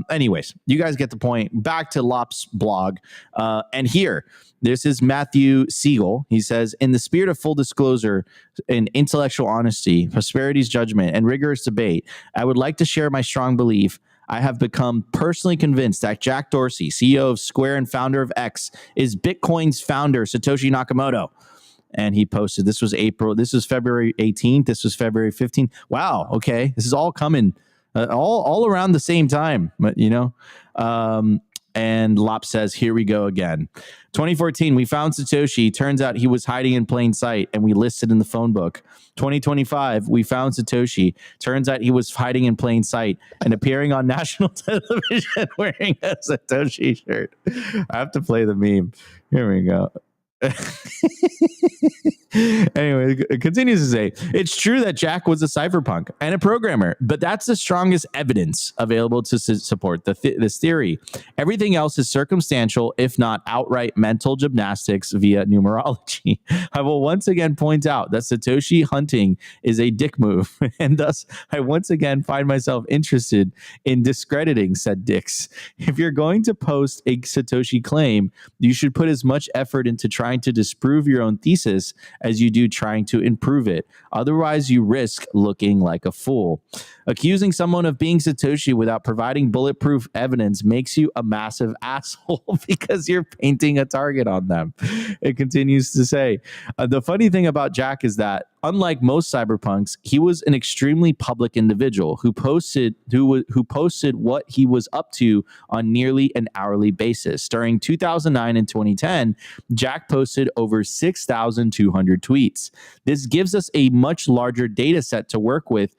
Anyways, you guys get the point. Back to Lopp's blog. And here, this is Matthew Siegel. He says, in the spirit of full disclosure and intellectual honesty, prosperity's judgment, and rigorous debate, I would like to share my strong belief. I have become personally convinced that Jack Dorsey, CEO of Square and founder of X, is Bitcoin's founder, Satoshi Nakamoto. And he posted, this was February 18th. This was February 15th. Wow. Okay. This is all coming all around the same time, but and Lopp says, here we go again. 2014, we found Satoshi. Turns out he was hiding in plain sight, and we listed in the phone book. 2025, we found Satoshi. Turns out he was hiding in plain sight and appearing on national television wearing a Satoshi shirt. I have to play the meme. Here we go. Anyway, it continues to say, it's true that Jack was a cypherpunk and a programmer, but that's the strongest evidence available to support this theory. Everything else is circumstantial, if not outright mental gymnastics via numerology. I will once again point out that Satoshi hunting is a dick move, and thus I once again find myself interested in discrediting said dicks. If you're going to post a Satoshi claim, you should put as much effort into trying to disprove your own thesis as you do trying to improve it. Otherwise, you risk looking like a fool. Accusing someone of being Satoshi without providing bulletproof evidence makes you a massive asshole because you're painting a target on them. It continues to say, the funny thing about Jack is that unlike most cyberpunks, he was an extremely public individual who posted what he was up to on nearly an hourly basis. During 2009 and 2010, Jack posted over 6,200 tweets. This gives us a much larger data set to work with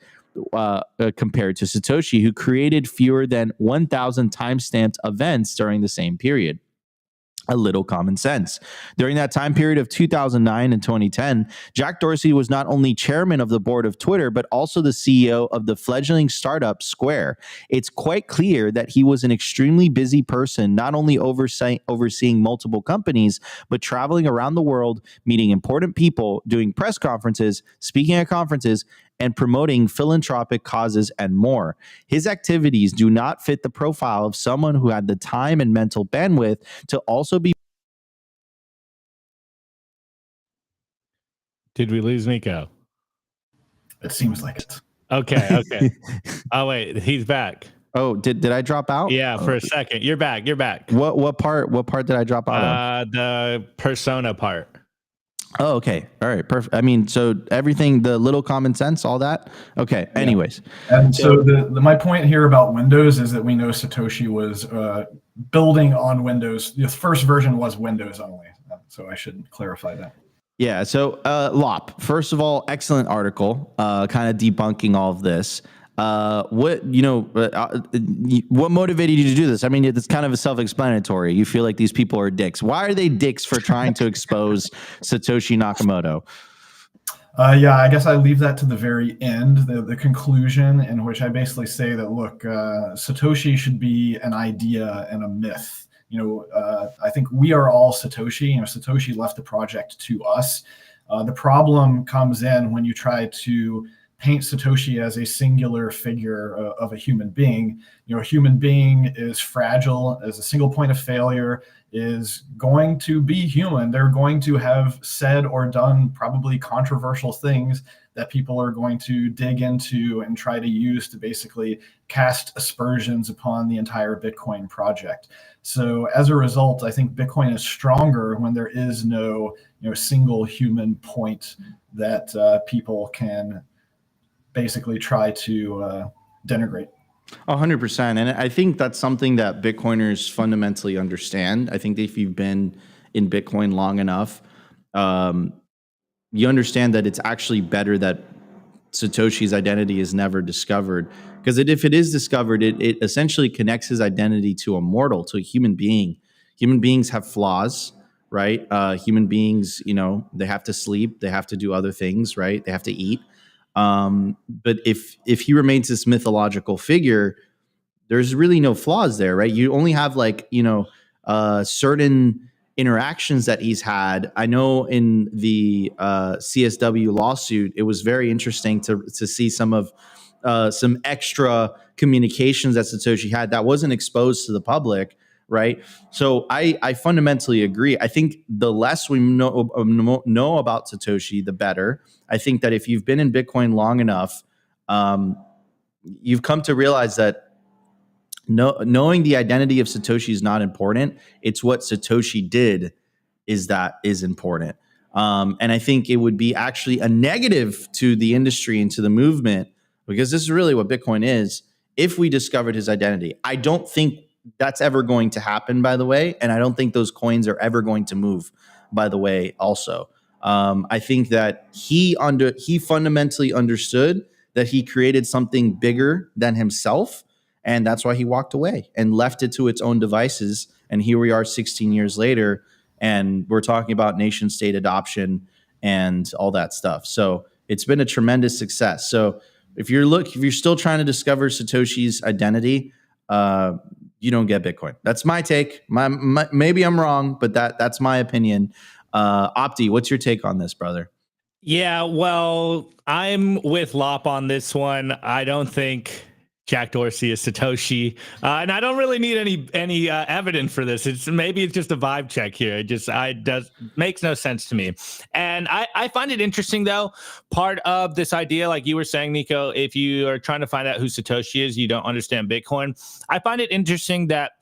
compared to Satoshi, who created fewer than 1,000 timestamped events during the same period. A little common sense. During that time period of 2009 and 2010, Jack Dorsey was not only chairman of the board of Twitter, but also the CEO of the fledgling startup Square. It's quite clear that he was an extremely busy person, not only overseeing multiple companies, but traveling around the world, meeting important people, doing press conferences, speaking at conferences, and promoting philanthropic causes and more. His activities do not fit the profile of someone who had the time and mental bandwidth to also be. Did we lose Nico? It seems like it. Okay. Oh wait, he's back. Oh, did I drop out? Yeah, for a second. You're back. What part did I drop out of? The persona part. Oh, okay. All right. Perfect. I mean, so everything, the little common sense, all that. Okay. Yeah. Anyways. And so my point here about Windows is that we know Satoshi was building on Windows. The first version was Windows only. So I should clarify that. Yeah. So Lopp, first of all, excellent article, kind of debunking all of this. What motivated you to do this? I mean, it's kind of a self-explanatory. You feel like these people are dicks. Why are they dicks for trying to expose Satoshi Nakamoto? Yeah, I guess I leave that to the very end, the conclusion, in which I basically say that, look, Satoshi should be an idea and a myth. I think we are all Satoshi. Satoshi left the project to us. The problem comes in when you try to paint Satoshi as a singular figure of a human being. A human being is fragile, as a single point of failure, is going to be human. They're going to have said or done probably controversial things that people are going to dig into and try to use to basically cast aspersions upon the entire Bitcoin project. So as a result, I think Bitcoin is stronger when there is no single human point that people can basically try to denigrate. 100%. And I think that's something that Bitcoiners fundamentally understand. I think if you've been in Bitcoin long enough, you understand that it's actually better that Satoshi's identity is never discovered, because if it is discovered, it essentially connects his identity to a mortal, to a human being. Human beings have flaws, right? Human beings, they have to sleep, they have to do other things, right? They have to eat. But if he remains this mythological figure, there's really no flaws there, right? You only have certain interactions that he's had. I know in the CSW lawsuit, it was very interesting to see some extra communications that Satoshi had that wasn't exposed to the public, right? So I fundamentally agree. I think the less we know about Satoshi, the better. I think that if you've been in Bitcoin long enough, you've come to realize that knowing the identity of Satoshi is not important. It's what Satoshi did is important. And I think it would be actually a negative to the industry and to the movement, because this is really what Bitcoin is, if we discovered his identity. I don't think that's ever going to happen, by the way. And I don't think those coins are ever going to move, by the way, also. I think that he fundamentally understood that he created something bigger than himself. And that's why he walked away and left it to its own devices. And here we are 16 years later, and we're talking about nation state adoption and all that stuff. So it's been a tremendous success. So if you're still trying to discover Satoshi's identity, you don't get Bitcoin. That's my take. Maybe I'm wrong, but that's my opinion. Opti, what's your take on this, brother? Yeah, well, I'm with Lopp on this one. I don't think Jack Dorsey is Satoshi, and I don't really need any evidence for this. It's just a vibe check here. It makes no sense to me. And I find it interesting, though. Part of this idea, like you were saying, Nico, if you are trying to find out who Satoshi is, you don't understand Bitcoin. I find it interesting that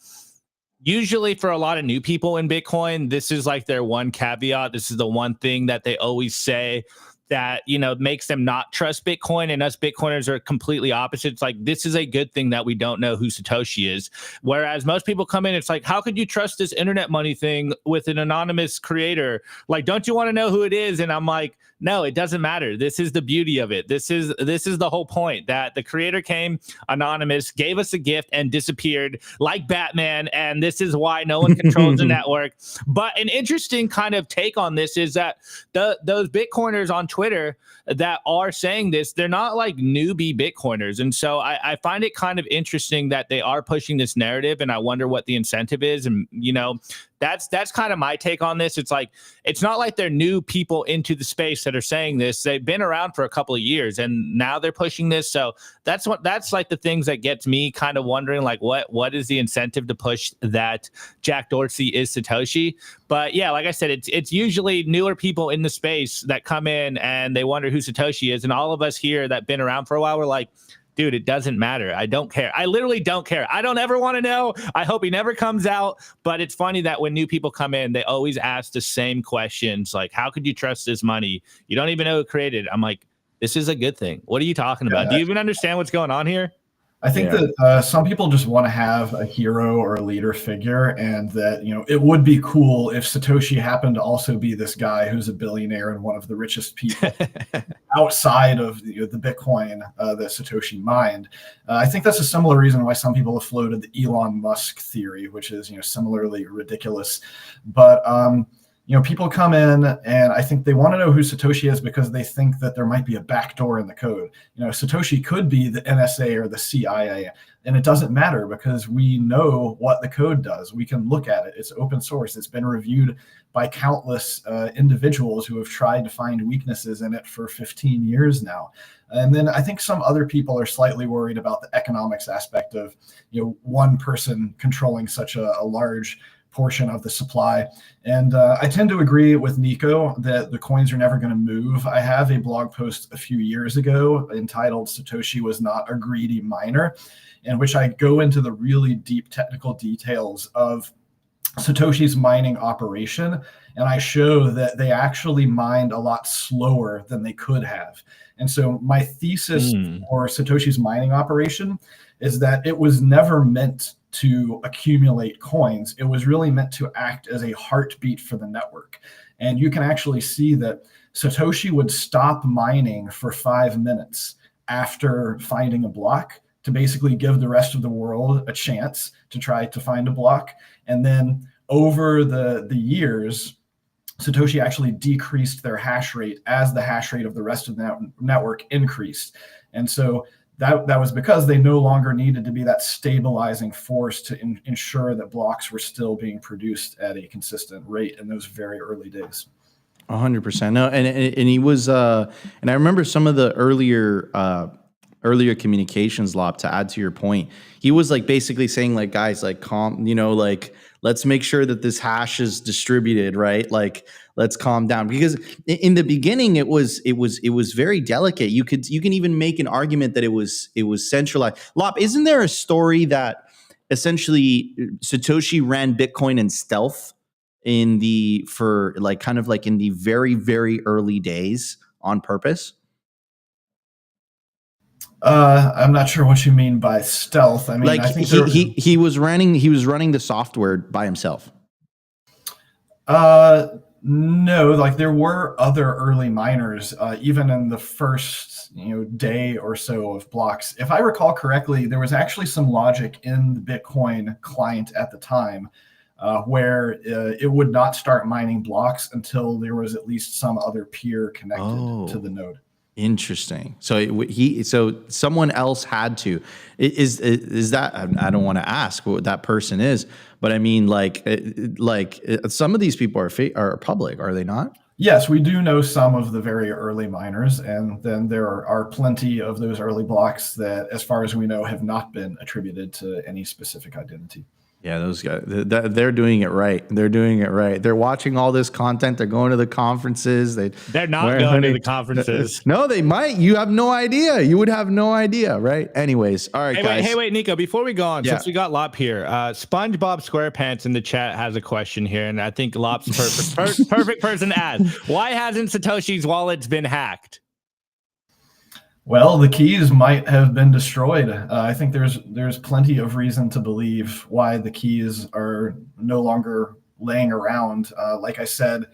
usually for a lot of new people in Bitcoin, this is like their one caveat. This is the one thing that they always say that, makes them not trust Bitcoin, and us Bitcoiners are completely opposite. It's like, this is a good thing that we don't know who Satoshi is. Whereas most people come in, it's like, how could you trust this internet money thing with an anonymous creator? Like, don't you want to know who it is? And I'm like, no, it doesn't matter. This is the beauty of it. This is the whole point, that the creator came anonymous, gave us a gift, and disappeared like Batman. And this is why no one controls the network. But an interesting kind of take on this is that those Bitcoiners on Twitter that are saying this, they're not like newbie Bitcoiners. And so I find it kind of interesting that they are pushing this narrative, and I wonder what the incentive is. And, that's kind of my take on this. It's like, it's not like they're new people into the space that are saying this. They've been around for a couple of years, and now they're pushing this. So that's like the things that gets me kind of wondering, like, what is the incentive to push that Jack Dorsey is Satoshi? But yeah, like I said, it's usually newer people in the space that come in and they wonder who Satoshi is. And all of us here that been around for a while, we're like, dude, it doesn't matter. I don't care. I literally don't care. I don't ever want to know. I hope he never comes out. But it's funny that when new people come in, they always ask the same questions. Like, how could you trust this money? You don't even know who created it. I'm like, this is a good thing. What are you talking about? Do you even understand what's going on here? I think that some people just want to have a hero or a leader figure, and that, it would be cool if Satoshi happened to also be this guy who's a billionaire and one of the richest people outside of the Bitcoin that Satoshi mined. I think that's a similar reason why some people have floated the Elon Musk theory, which is similarly ridiculous. But people come in and I think they want to know who Satoshi is because they think that there might be a backdoor in the code. Satoshi could be the NSA or the CIA, and it doesn't matter because we know what the code does. We can look at it. It's open source. It's been reviewed by countless individuals who have tried to find weaknesses in it for 15 years now. And then I think some other people are slightly worried about the economics aspect of one person controlling such a large portion of the supply. And I tend to agree with Nico that the coins are never going to move. I have a blog post a few years ago entitled "Satoshi Was Not a Greedy Miner," in which I go into the really deep technical details of Satoshi's mining operation. And I show that they actually mined a lot slower than they could have. And so my thesis for Satoshi's mining operation is that it was never meant to accumulate coins. It was really meant to act as a heartbeat for the network. And you can actually see that Satoshi would stop mining for 5 minutes after finding a block to basically give the rest of the world a chance to try to find a block. And then over the years, Satoshi actually decreased their hash rate as the hash rate of the rest of the network increased. And so that was because they no longer needed to be that stabilizing force to ensure that blocks were still being produced at a consistent rate in those very early days. 100%. No, and he was, and I remember some of the earlier communications, Lopp, to add to your point. He was like basically saying like, guys, like calm, like let's make sure that this hash is distributed, right? Like let's calm down, because in the beginning it was very delicate. You can even make an argument that it was centralized. Lopp, isn't there a story that essentially Satoshi ran Bitcoin in stealth in the very, very early days on purpose? I'm not sure what you mean by stealth. I mean, like I think he was running the software by himself. No, like there were other early miners, even in the first day or so of blocks. If I recall correctly, there was actually some logic in the Bitcoin client at the time where it would not start mining blocks until there was at least some other peer connected to the node. Interesting. So so someone else had to. Is that, I don't want to ask what that person is, but I mean, like some of these people are public, are they not? Yes, we do know some of the very early miners, and then there are plenty of those early blocks that, as far as we know, have not been attributed to any specific identity. Yeah, those guys, they're doing it right. They're doing it right. They're watching all this content. They're going to the conferences. They're not going to the conferences. No, they might. You have no idea. You would have no idea, right? Anyways, all right, guys. Hey, wait, Nico, before we go on, since we got Lopp here, SpongeBob SquarePants in the chat has a question here, and I think Lopp's perfect person to ask. Why hasn't Satoshi's wallets been hacked? Well, the keys might have been destroyed. I think there's plenty of reason to believe why the keys are no longer laying around. Like I said,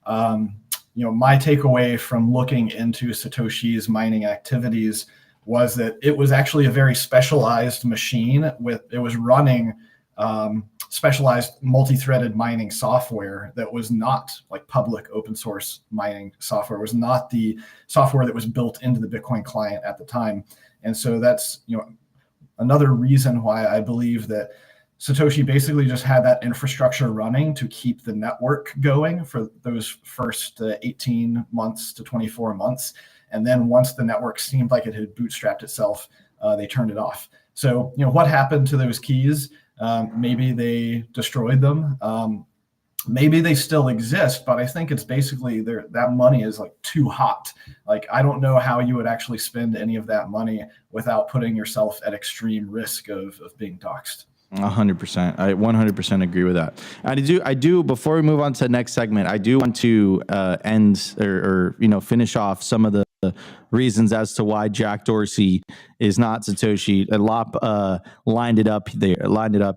my takeaway from looking into Satoshi's mining activities was that it was actually a very specialized machine. It was running specialized multi-threaded mining software that was not like public open source mining software. It was not the software that was built into the Bitcoin client at the time. And so that's another reason why I believe that Satoshi basically just had that infrastructure running to keep the network going for those first 18 months to 24 months. And then once the network seemed like it had bootstrapped itself, they turned it off. So what happened to those keys? Maybe they destroyed them. Maybe they still exist, but I think it's basically that money is like too hot. Like, I don't know how you would actually spend any of that money without putting yourself at extreme risk of being doxxed. 100%. I 100% agree with that. I do. Before we move on to the next segment, I do want to end or finish off some of the reasons as to why Jack Dorsey is not Satoshi. Lopp lined it up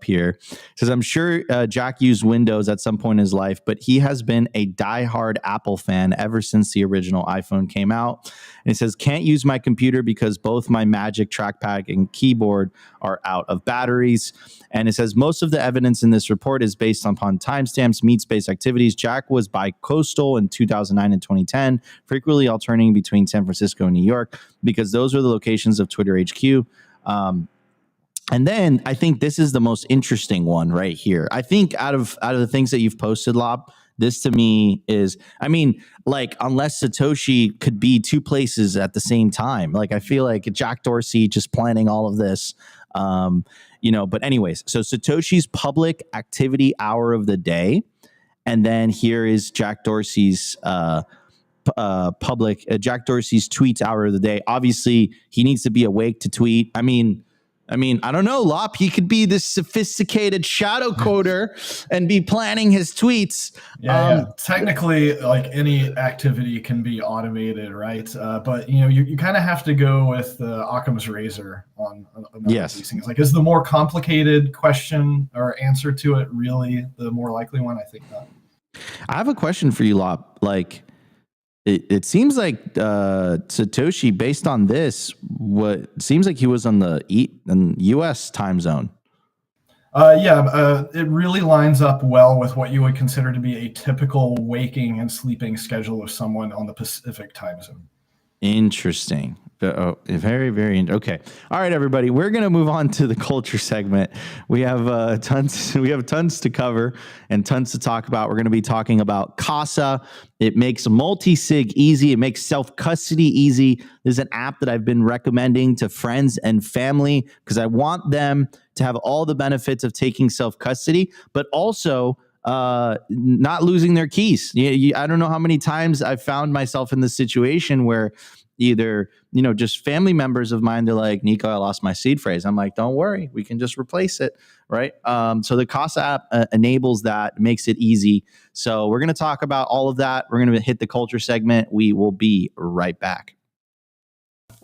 here. Says, I'm sure Jack used Windows at some point in his life, but he has been a diehard Apple fan ever since the original iPhone came out. And he says, can't use my computer because both my Magic trackpad and keyboard are out of batteries. And it says, most of the evidence in this report is based upon timestamps, meat-based activities. Jack was bi-coastal in 2009 and 2010, frequently alternating between San Francisco and New York, because those were the locations of Twitter HQ. And then I think this is the most interesting one right here. I think out of the things that you've posted, Lopp, this to me is, I mean, like, unless Satoshi could be two places at the same time, like, I feel like Jack Dorsey just planning all of this, but anyways, so Satoshi's public activity hour of the day. And then here is Jack Dorsey's Jack Dorsey's tweets hour of the day. Obviously, he needs to be awake to tweet. I mean, I don't know, Lopp. He could be this sophisticated shadow coder and be planning his tweets. Yeah. Technically, like, any activity can be automated, right? But you kind of have to go with Occam's razor on yes. These things. Like, is the more complicated question or answer to it really the more likely one? I think not. I have a question for you, Lopp. Like, it seems like Satoshi, based on this, what seems like he was on the U.S. time zone. It really lines up well with what you would consider to be a typical waking and sleeping schedule of someone on the Pacific time zone. Interesting. Very, very okay. All right, everybody, we're going to move on to the culture segment. We have tons to cover and tons to talk about. We're going to be talking about Casa. It makes multi-sig easy. It makes self-custody easy. There's an app that I've been recommending to friends and family because I want them to have all the benefits of taking self-custody, but also not losing their keys. I don't know how many times I've found myself in this situation where either, just family members of mine, they're like, Nico, I lost my seed phrase. I'm like, don't worry, we can just replace it, right? So the Casa app enables that, makes it easy. So we're going to talk about all of that. We're going to hit the culture segment. We will be right back.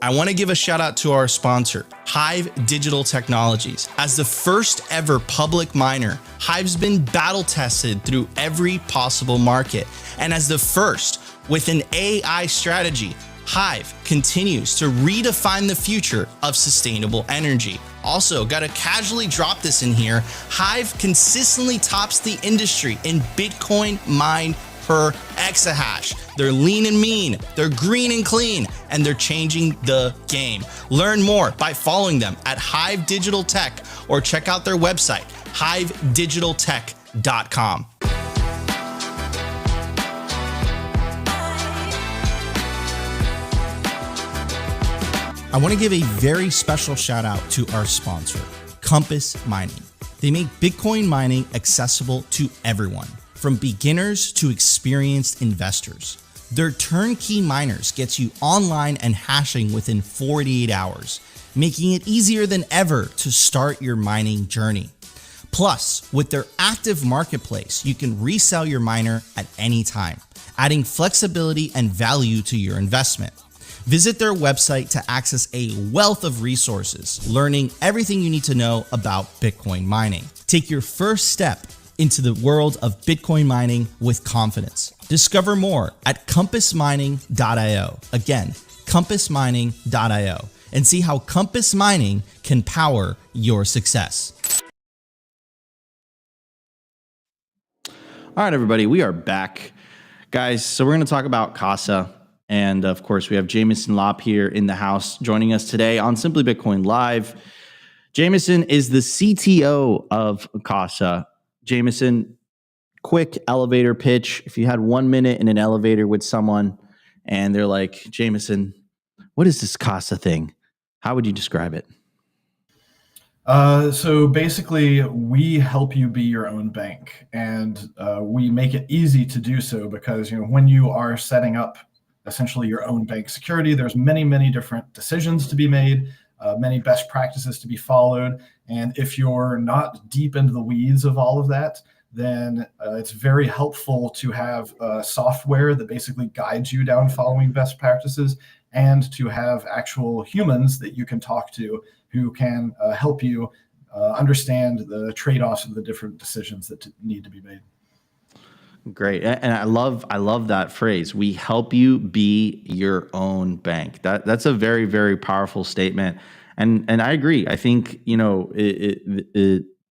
I want to give a shout out to our sponsor, HIVE Digital Technologies. As the first ever public miner, HIVE's been battle tested through every possible market. And as the first with an AI strategy, HIVE continues to redefine the future of sustainable energy. Also, gotta casually drop this in here, HIVE consistently tops the industry in Bitcoin mined per exahash. They're lean and mean, they're green and clean, and they're changing the game. Learn more by following them at HIVE Digital Tech or check out their website, hivedigitaltech.com. I want to give a very special shout out to our sponsor, Compass Mining. They make Bitcoin mining accessible to everyone, from beginners to experienced investors. Their turnkey miners gets you online and hashing within 48 hours, making it easier than ever to start your mining journey. Plus, with their active marketplace, you can resell your miner at any time, adding flexibility and value to your investment. Visit their website to access a wealth of resources, learning everything you need to know about Bitcoin mining. Take your first step into the world of Bitcoin mining with confidence. Discover more at compassmining.io. Again, compassmining.io, and see how Compass Mining can power your success. All right, everybody, we are back. Guys, so we're going to talk about Casa. And of course, we have Jameson Lopp here in the house joining us today on Simply Bitcoin Live. Jameson is the CTO of Casa. Jameson, quick elevator pitch. If you had 1 minute in an elevator with someone and they're like, Jameson, what is this Casa thing? How would you describe it? So basically, we help you be your own bank, and we make it easy to do so because when you are setting up essentially your own bank security, there's many different decisions to be made, many best practices to be followed, and if you're not deep into the weeds of all of that, then it's very helpful to have software that basically guides you down following best practices, and to have actual humans that you can talk to who can help you understand the trade-offs of the different decisions that need to be made. Great. And I love that phrase. We help you be your own bank. That's a very, very powerful statement. And I agree. I think,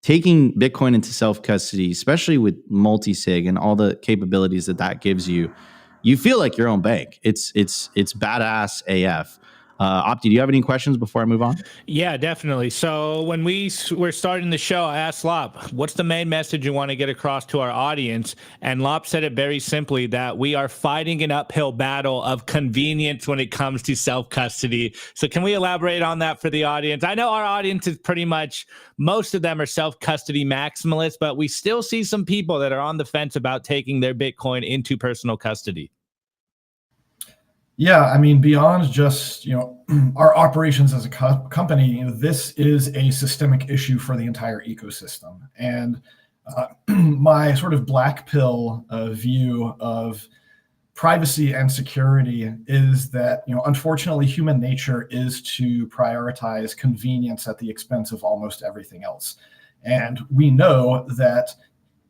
taking Bitcoin into self-custody, especially with multi-sig and all the capabilities that gives you, you feel like your own bank. It's badass AF. Opti, do you have any questions before I move on? Yeah, definitely. So when we were starting the show, I asked Lopp, what's the main message you want to get across to our audience? And Lopp said it very simply, that we are fighting an uphill battle of convenience when it comes to self-custody. So can we elaborate on that for the audience? I know our audience is pretty much, most of them are self-custody maximalists, but we still see some people that are on the fence about taking their Bitcoin into personal custody. Yeah, I mean, beyond just our operations as a company, this is a systemic issue for the entire ecosystem. And my sort of black pill view of privacy and security is that unfortunately, human nature is to prioritize convenience at the expense of almost everything else. And we know that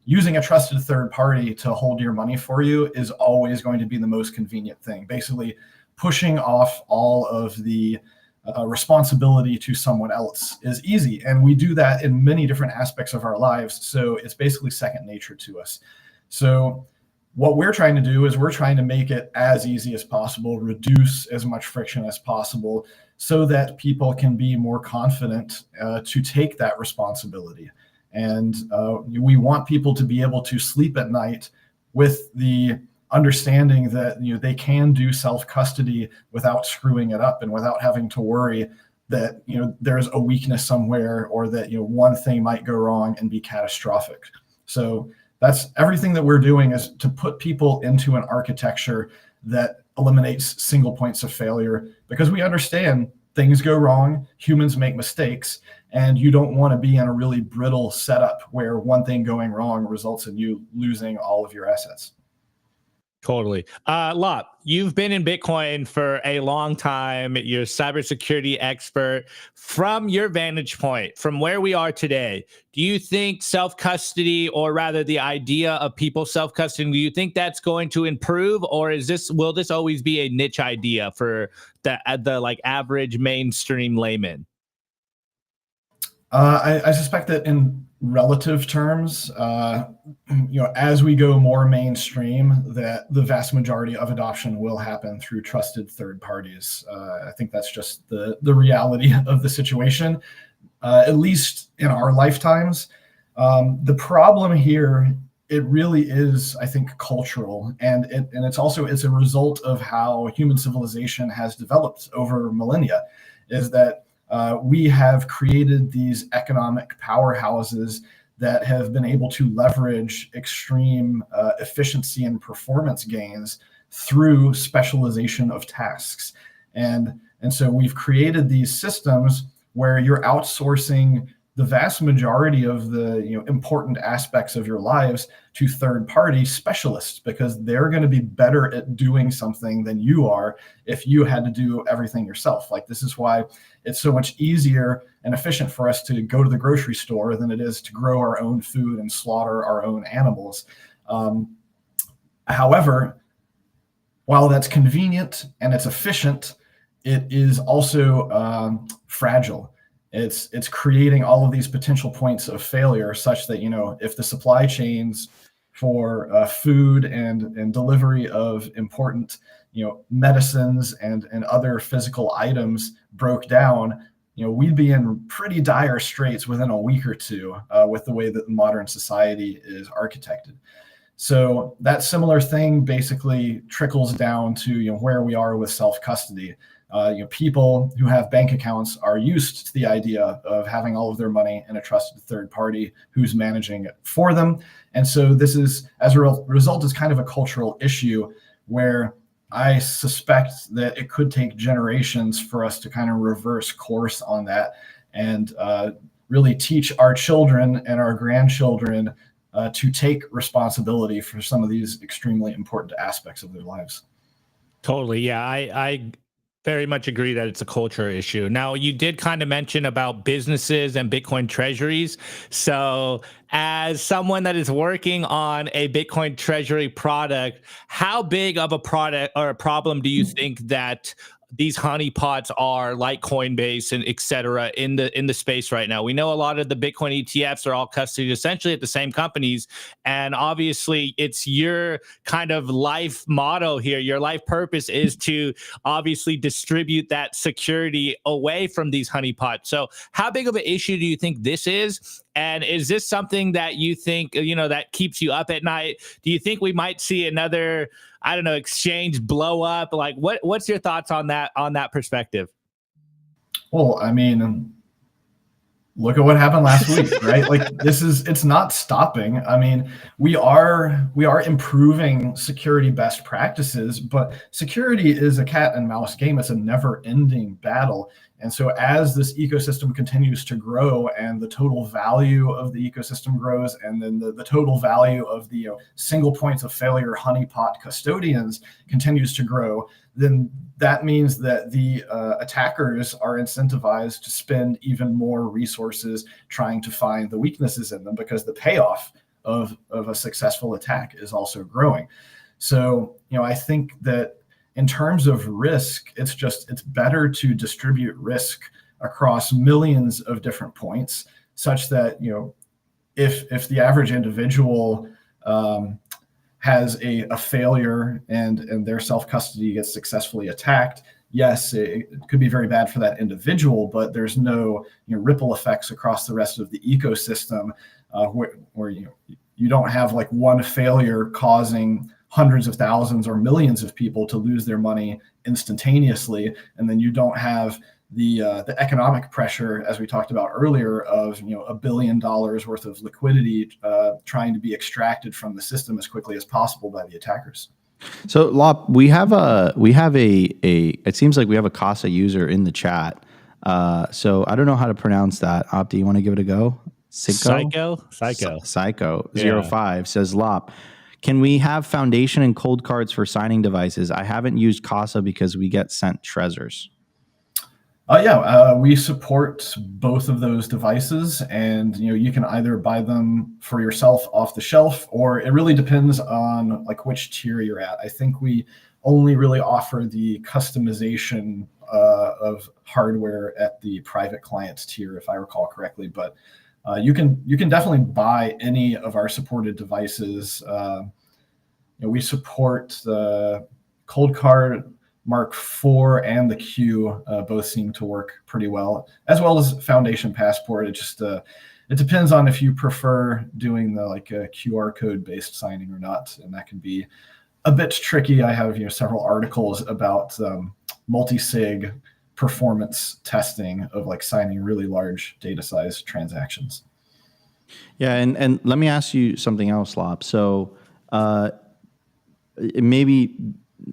using a trusted third party to hold your money for you is always going to be the most convenient thing. Basically, pushing off all of the responsibility to someone else is easy. And we do that in many different aspects of our lives. So it's basically second nature to us. So what we're trying to do is we're trying to make it as easy as possible, reduce as much friction as possible, so that people can be more confident to take that responsibility. And we want people to be able to sleep at night with the understanding that they can do self-custody without screwing it up and without having to worry that there's a weakness somewhere, or that one thing might go wrong and be catastrophic. So that's everything that we're doing, is to put people into an architecture that eliminates single points of failure, because we understand things go wrong, humans make mistakes, and you don't want to be in a really brittle setup where one thing going wrong results in you losing all of your assets. Totally. Lopp, you've been in Bitcoin for a long time. You're a cybersecurity expert. From your vantage point, from where we are today, do you think self-custody, or rather the idea of people self-custodying, do you think that's going to improve, or will this always be a niche idea for the like average mainstream layman? I suspect that in relative terms, as we go more mainstream, that the vast majority of adoption will happen through trusted third parties. I think that's just the reality of the situation, at least in our lifetimes. The problem here, it really is, I think, cultural, and it's a result of how human civilization has developed over millennia, is that we have created these economic powerhouses that have been able to leverage extreme efficiency and performance gains through specialization of tasks. And so we've created these systems where you're outsourcing the vast majority of the important aspects of your lives to third-party specialists, because they're going to be better at doing something than you are if you had to do everything yourself. Like, this is why it's so much easier and efficient for us to go to the grocery store than it is to grow our own food and slaughter our own animals. However, while that's convenient and it's efficient, it is also fragile. It's creating all of these potential points of failure, such that if the supply chains for food and delivery of important medicines and other physical items broke down, we'd be in pretty dire straits within a week or two with the way that modern society is architected. So that similar thing basically trickles down to where we are with self-custody. People who have bank accounts are used to the idea of having all of their money in a trusted third party who's managing it for them. And so this is, as a result, is kind of a cultural issue where I suspect that it could take generations for us to kind of reverse course on that and really teach our children and our grandchildren to take responsibility for some of these extremely important aspects of their lives. Totally. Yeah, I very much agree that it's a culture issue. Now, you did kind of mention about businesses and Bitcoin treasuries. So as someone that is working on a Bitcoin treasury product, how big of a product or a problem do you think that these honeypots are, like Coinbase and et cetera, in the space right now? We know a lot of the Bitcoin ETFs are all custodied essentially at the same companies. And obviously it's your kind of life motto here. Your life purpose is to obviously distribute that security away from these honeypots. So how big of an issue do you think this is? And is this something that you think, that keeps you up at night? Do you think we might see another, I don't know, exchange blow up? Like, what's your thoughts on that perspective? Well, I mean, look at what happened last week, right? Like, it's not stopping. I mean, we are improving security best practices, but security is a cat and mouse game. It's a never ending battle. And so as this ecosystem continues to grow and the total value of the ecosystem grows, and then the total value of the single points of failure honeypot custodians continues to grow, then that means that the attackers are incentivized to spend even more resources trying to find the weaknesses in them, because the payoff of a successful attack is also growing. So, I think that in terms of risk, it's better to distribute risk across millions of different points, such that, if the average individual has a failure and their self-custody gets successfully attacked, yes, it could be very bad for that individual, but there's no ripple effects across the rest of the ecosystem, where you don't have like one failure causing hundreds of thousands or millions of people to lose their money instantaneously, and then you don't have the economic pressure, as we talked about earlier, of $1 billion worth of liquidity trying to be extracted from the system as quickly as possible by the attackers. So Lopp, we have a it seems like we have a Casa user in the chat. So I don't know how to pronounce that. Opti, you want to give it a go? Psycho 05 says, Lopp, can we have foundation and cold cards for signing devices? I haven't used Casa because we get sent Trezors. We support both of those devices, and you can either buy them for yourself off the shelf, or it really depends on like which tier you're at. I think we only really offer the customization of hardware at the private clients tier, if I recall correctly. But you can definitely buy any of our supported devices. We support the Cold Card Mark IV and the Q, both seem to work pretty well, as well as Foundation Passport. It just it depends on if you prefer doing the QR code based signing or not, and that can be a bit tricky. I have several articles about multi-sig performance testing of signing really large data size transactions. Yeah, and let me ask you something else, Lopp. So maybe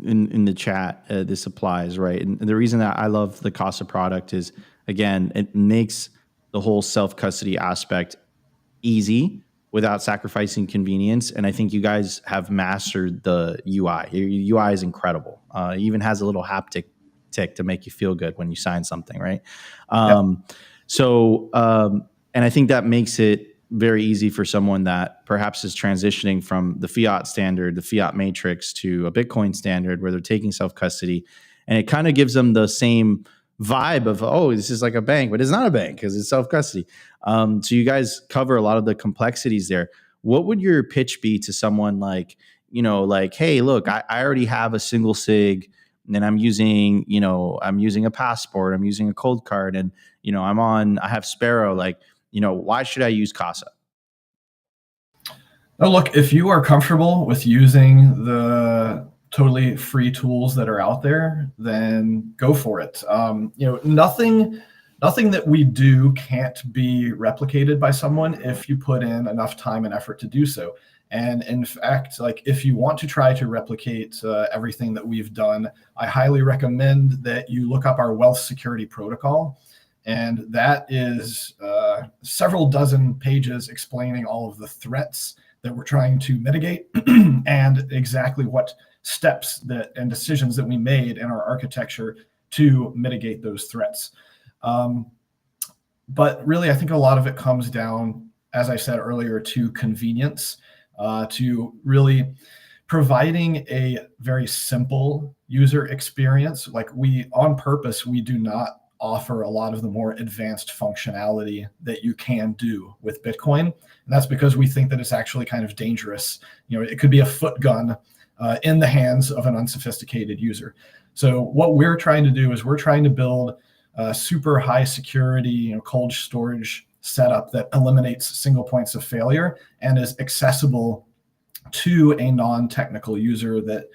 in the chat this applies, right? And the reason that I love the Casa product is, again, it makes the whole self-custody aspect easy without sacrificing convenience. And I think you guys have mastered the UI. Your UI is incredible. It even has a little haptic tick to make you feel good when you sign something, right? And I think that makes it very easy for someone that perhaps is transitioning from the fiat standard, the fiat matrix, to a Bitcoin standard where they're taking self-custody. And it kind of gives them the same vibe of, oh, this is like a bank, but it's not a bank because it's self-custody. So you guys cover a lot of the complexities there. What would your pitch be to someone hey, look, I already have a single sig, and then I'm using a passport, I'm using a cold card, and I have Sparrow, why should I use Casa? Oh, look, if you are comfortable with using the totally free tools that are out there, then go for it. Nothing that we do can't be replicated by someone if you put in enough time and effort to do so. And in fact, if you want to try to replicate everything that we've done, I highly recommend that you look up our wealth security protocol. And that is several dozen pages explaining all of the threats that we're trying to mitigate and exactly what steps and decisions that we made in our architecture to mitigate those threats. But really, I think a lot of it comes down, as I said earlier, to convenience, to really providing a very simple user experience. On purpose, we do not offer a lot of the more advanced functionality that you can do with Bitcoin. And that's because we think that it's actually kind of dangerous. It could be a foot gun in the hands of an unsophisticated user. So what we're trying to do is we're trying to build a super high security, cold storage setup that eliminates single points of failure and is accessible to a non-technical user that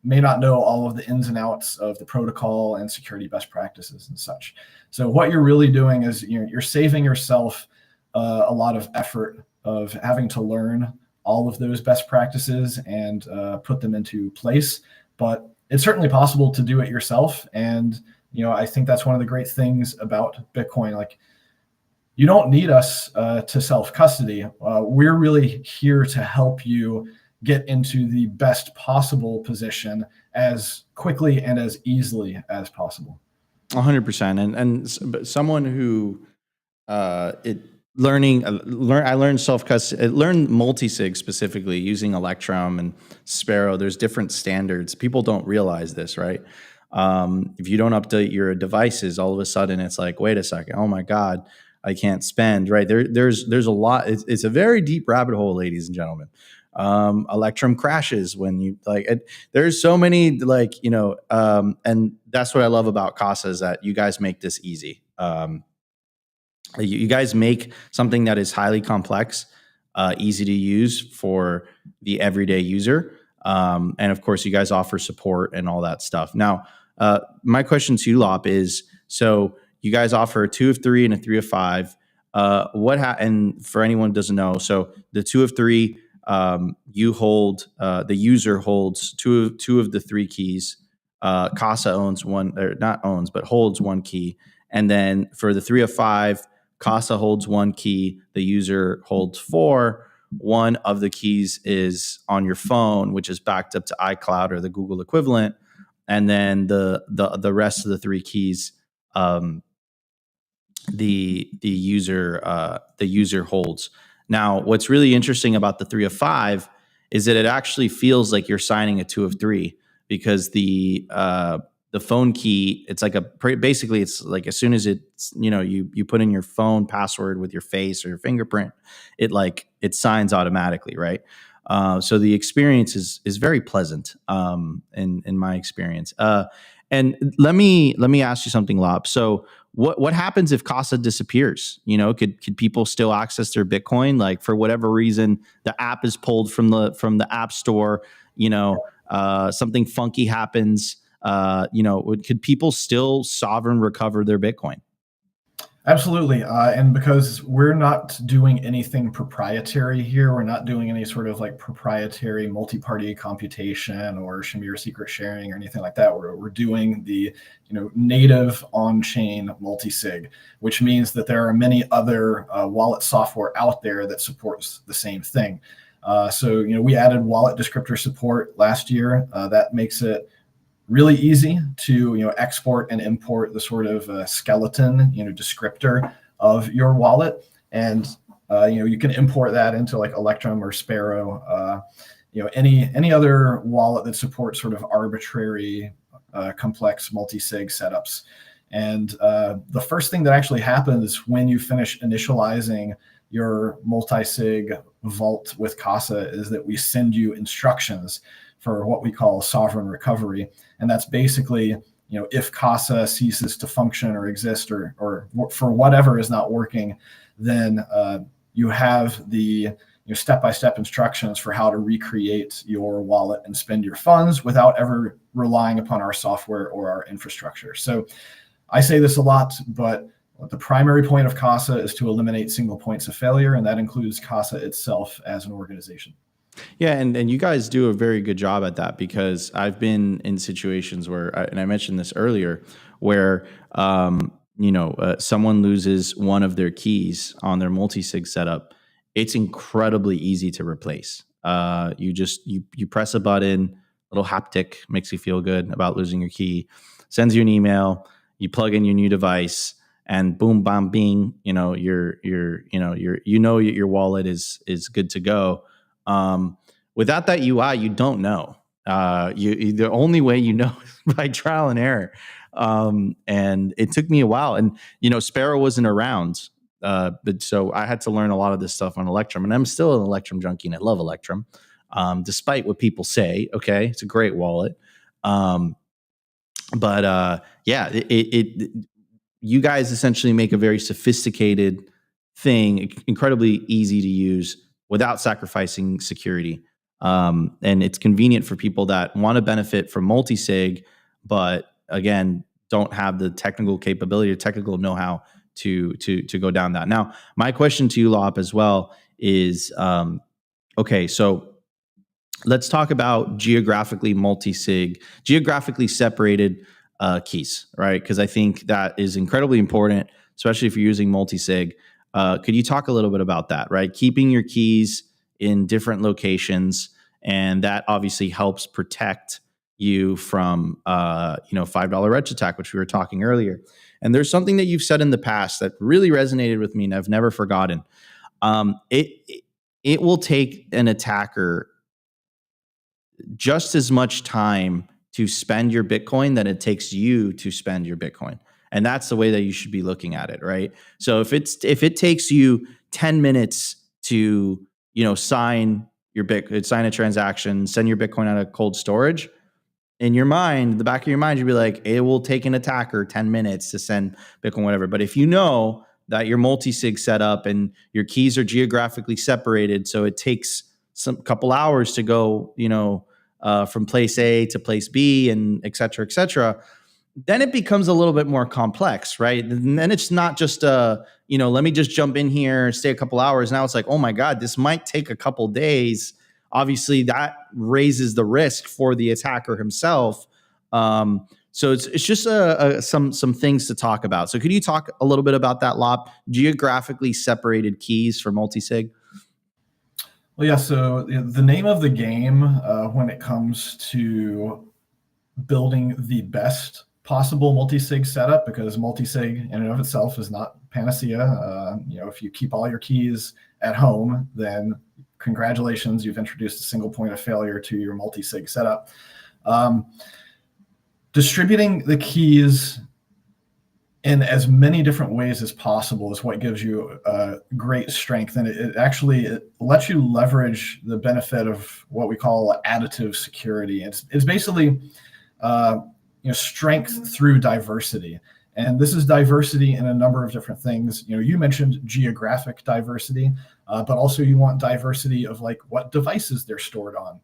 may not know all of the ins and outs of the protocol and security best practices and such. So what you're really doing is you're saving yourself a lot of effort of having to learn all of those best practices and put them into place. But it's certainly possible to do it yourself. And I think that's one of the great things about Bitcoin. You don't need us to self-custody. We're really here to help you get into the best possible position as quickly and as easily as possible. 100%. And someone who I learned learned multi-sig specifically using Electrum and Sparrow. There's different standards. People don't realize this, right? If you don't update your devices, all of a sudden it's like, wait a second, oh my God, I can't spend, right? There's a lot. It's a very deep rabbit hole, ladies and gentlemen. Electrum crashes when you there's so many and that's what I love about Casa is that you guys make this easy. You guys make something that is highly complex, easy to use for the everyday user. And of course, you guys offer support and all that stuff. Now, my question to you, Lopp, is so you guys offer a 2 of 3 and a 3 of 5. And for anyone who doesn't know, so the 2 of 3, you hold, the user holds two of the 3 keys. Casa owns one, or not owns, but holds 1 key. And then for the 3 of 5, Casa holds 1 key, the user holds 4. One of the keys is on your phone, which is backed up to iCloud or the Google equivalent, and then the rest of the 3 keys, the user holds. Now, what's really interesting about the 3 of 5 is that it actually feels like you're signing a 2 of 3 because the phone key, it's like basically it's like as soon as it's, you put in your phone password with your face or your fingerprint, it signs automatically, right? So the experience is very pleasant, in my experience. And let me ask you something, Lopp. So what happens if Casa disappears? Could people still access their Bitcoin? Like for whatever reason, the app is pulled from the app store, something funky happens. Could people still sovereign recover their Bitcoin? Absolutely. And because we're not doing anything proprietary here, we're not doing any sort of like proprietary multi-party computation or Shamir secret sharing or anything like that. We're doing the native on-chain multi-sig, which means that there are many other wallet software out there that supports the same thing. So we added wallet descriptor support last year. That makes it really easy to export and import the sort of skeleton descriptor of your wallet, and you can import that into like Electrum or Sparrow, any other wallet that supports sort of arbitrary complex multi-sig setups. And the first thing that actually happens when you finish initializing your multi-sig vault with Casa is that we send you instructions for what we call sovereign recovery. And that's basically, if Casa ceases to function or exist or for whatever is not working, then you have the step-by-step instructions for how to recreate your wallet and spend your funds without ever relying upon our software or our infrastructure. So I say this a lot, but the primary point of Casa is to eliminate single points of failure, and that includes Casa itself as an organization. Yeah, and you guys do a very good job at that, because I've been in situations where, and I mentioned this earlier, where someone loses one of their keys on their multi-sig setup. It's incredibly easy to replace. You press a button, little haptic, makes you feel good about losing your key, sends you an email, you plug in your new device, and boom, bam, bing, your wallet is good to go. Without that UI, you don't know. The only way you know is by trial and error. And it took me a while. And Sparrow wasn't around, but so I had to learn a lot of this stuff on Electrum. And I'm still an Electrum junkie, and I love Electrum, despite what people say. Okay, it's a great wallet. You guys essentially make a very sophisticated thing, incredibly easy to use, without sacrificing security. And it's convenient for people that want to benefit from multi-sig, but again, don't have the technical capability or technical know-how to go down that. Now, my question to you, Lopp, as well is, okay, so let's talk about geographically separated keys, right? Because I think that is incredibly important, especially if you're using multi-sig. Could you talk a little bit about that, right? Keeping your keys in different locations, and that obviously helps protect you from $5 edge attack, which we were talking earlier. And there's something that you've said in the past that really resonated with me and I've never forgotten. It will take an attacker just as much time to spend your Bitcoin than it takes you to spend your Bitcoin. And that's the way that you should be looking at it, right? So if it takes you 10 minutes to, sign a transaction, send your Bitcoin out of cold storage, in your mind, the back of your mind, you'd be like, it will take an attacker 10 minutes to send Bitcoin, whatever. But if you know that your multi-sig set up and your keys are geographically separated, so it takes some couple hours to go, from place A to place B and et cetera, then it becomes a little bit more complex, right? And then it's not just, let me just jump in here, stay a couple hours. Now it's like, oh my God, this might take a couple days. Obviously, that raises the risk for the attacker himself. So it's just some things to talk about. So could you talk a little bit about that, Lopp? Geographically separated keys for multisig? Well, yeah. So the name of the game when it comes to building the best possible multi-sig setup, because multi-sig in and of itself is not panacea. If you keep all your keys at home, then congratulations, you've introduced a single point of failure to your multi-sig setup. Distributing the keys in as many different ways as possible is what gives you great strength. And it lets you leverage the benefit of what we call additive security. It's basically strength through diversity. And this is diversity in a number of different things. You mentioned geographic diversity, but also you want diversity of like what devices they're stored on.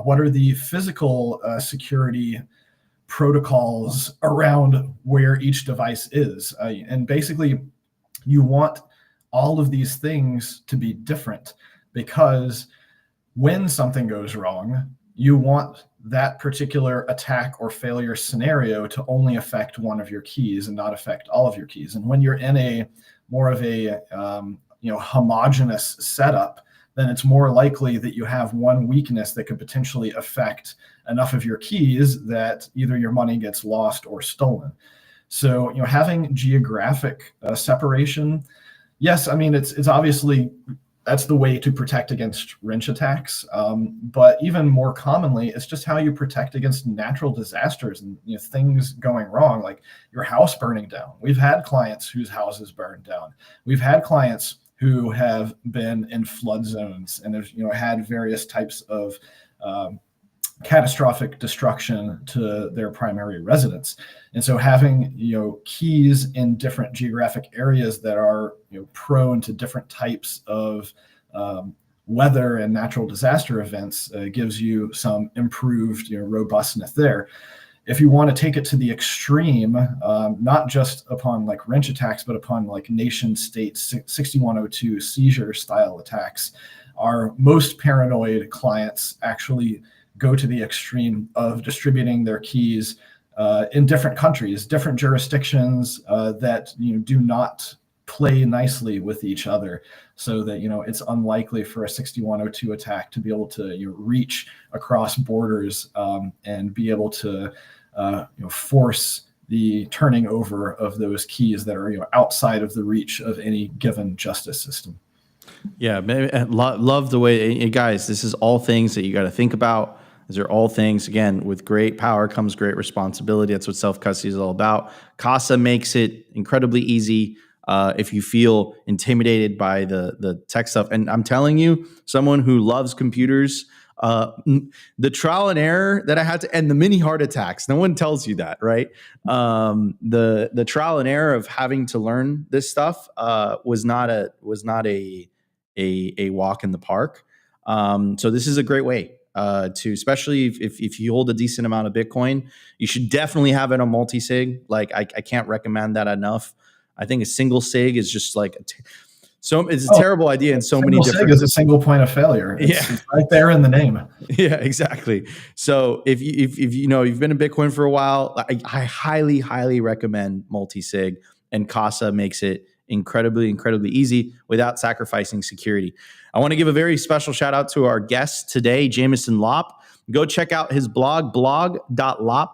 What are the physical security protocols around where each device is? And basically, you want all of these things to be different, because when something goes wrong, you want that particular attack or failure scenario to only affect one of your keys and not affect all of your keys. And when you're in a more of a homogeneous setup, then it's more likely that you have one weakness that could potentially affect enough of your keys that either your money gets lost or stolen. So having geographic separation, yes, I mean it's obviously, that's the way to protect against wrench attacks. But even more commonly, it's just how you protect against natural disasters and things going wrong, like your house burning down. We've had clients whose houses burned down. We've had clients who have been in flood zones and there's had various types of catastrophic destruction to their primary residence. And so having keys in different geographic areas that are prone to different types of weather and natural disaster events gives you some improved robustness there. If you want to take it to the extreme, not just upon like wrench attacks, but upon like nation state 6102 seizure style attacks, our most paranoid clients actually go to the extreme of distributing their keys in different countries, different jurisdictions that do not play nicely with each other, so that it's unlikely for a 6102 attack to be able to reach across borders and be able to force the turning over of those keys that are outside of the reach of any given justice system. Yeah, love the way, guys, this is all things that you got to think about. These are all things, again, with great power comes great responsibility. That's what self-custody is all about. Casa makes it incredibly easy if you feel intimidated by the tech stuff. And I'm telling you, someone who loves computers, the trial and error that I had to, and the mini heart attacks, no one tells you that, right? The trial and error of having to learn this stuff was not a walk in the park. So this is a great way to, especially if you hold a decent amount of Bitcoin, you should definitely have it on multi-sig. Like I can't recommend that enough. I think a single sig is just like it's a terrible idea in so many different. Sig is a single point of failure. It's right there in the name. Yeah, exactly. So if you've been in Bitcoin for a while, I highly recommend multi-sig, and Casa makes it incredibly easy without sacrificing security. I want to give a very special shout out to our guest today, Jameson Lopp. Go check out his blog, blog.lopp.net.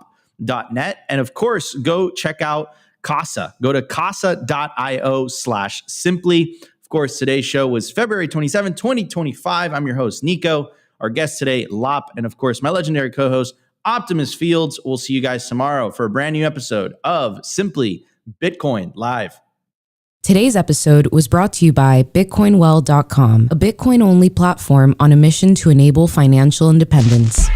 And of course, go check out Casa. Go to casa.io/simply. Of course, today's show was February 27, 2025. I'm your host, Nico. Our guest today, Lopp, and of course, my legendary co-host, Optimus Fields. We'll see you guys tomorrow for a brand new episode of Simply Bitcoin Live. Today's episode was brought to you by BitcoinWell.com, a Bitcoin-only platform on a mission to enable financial independence.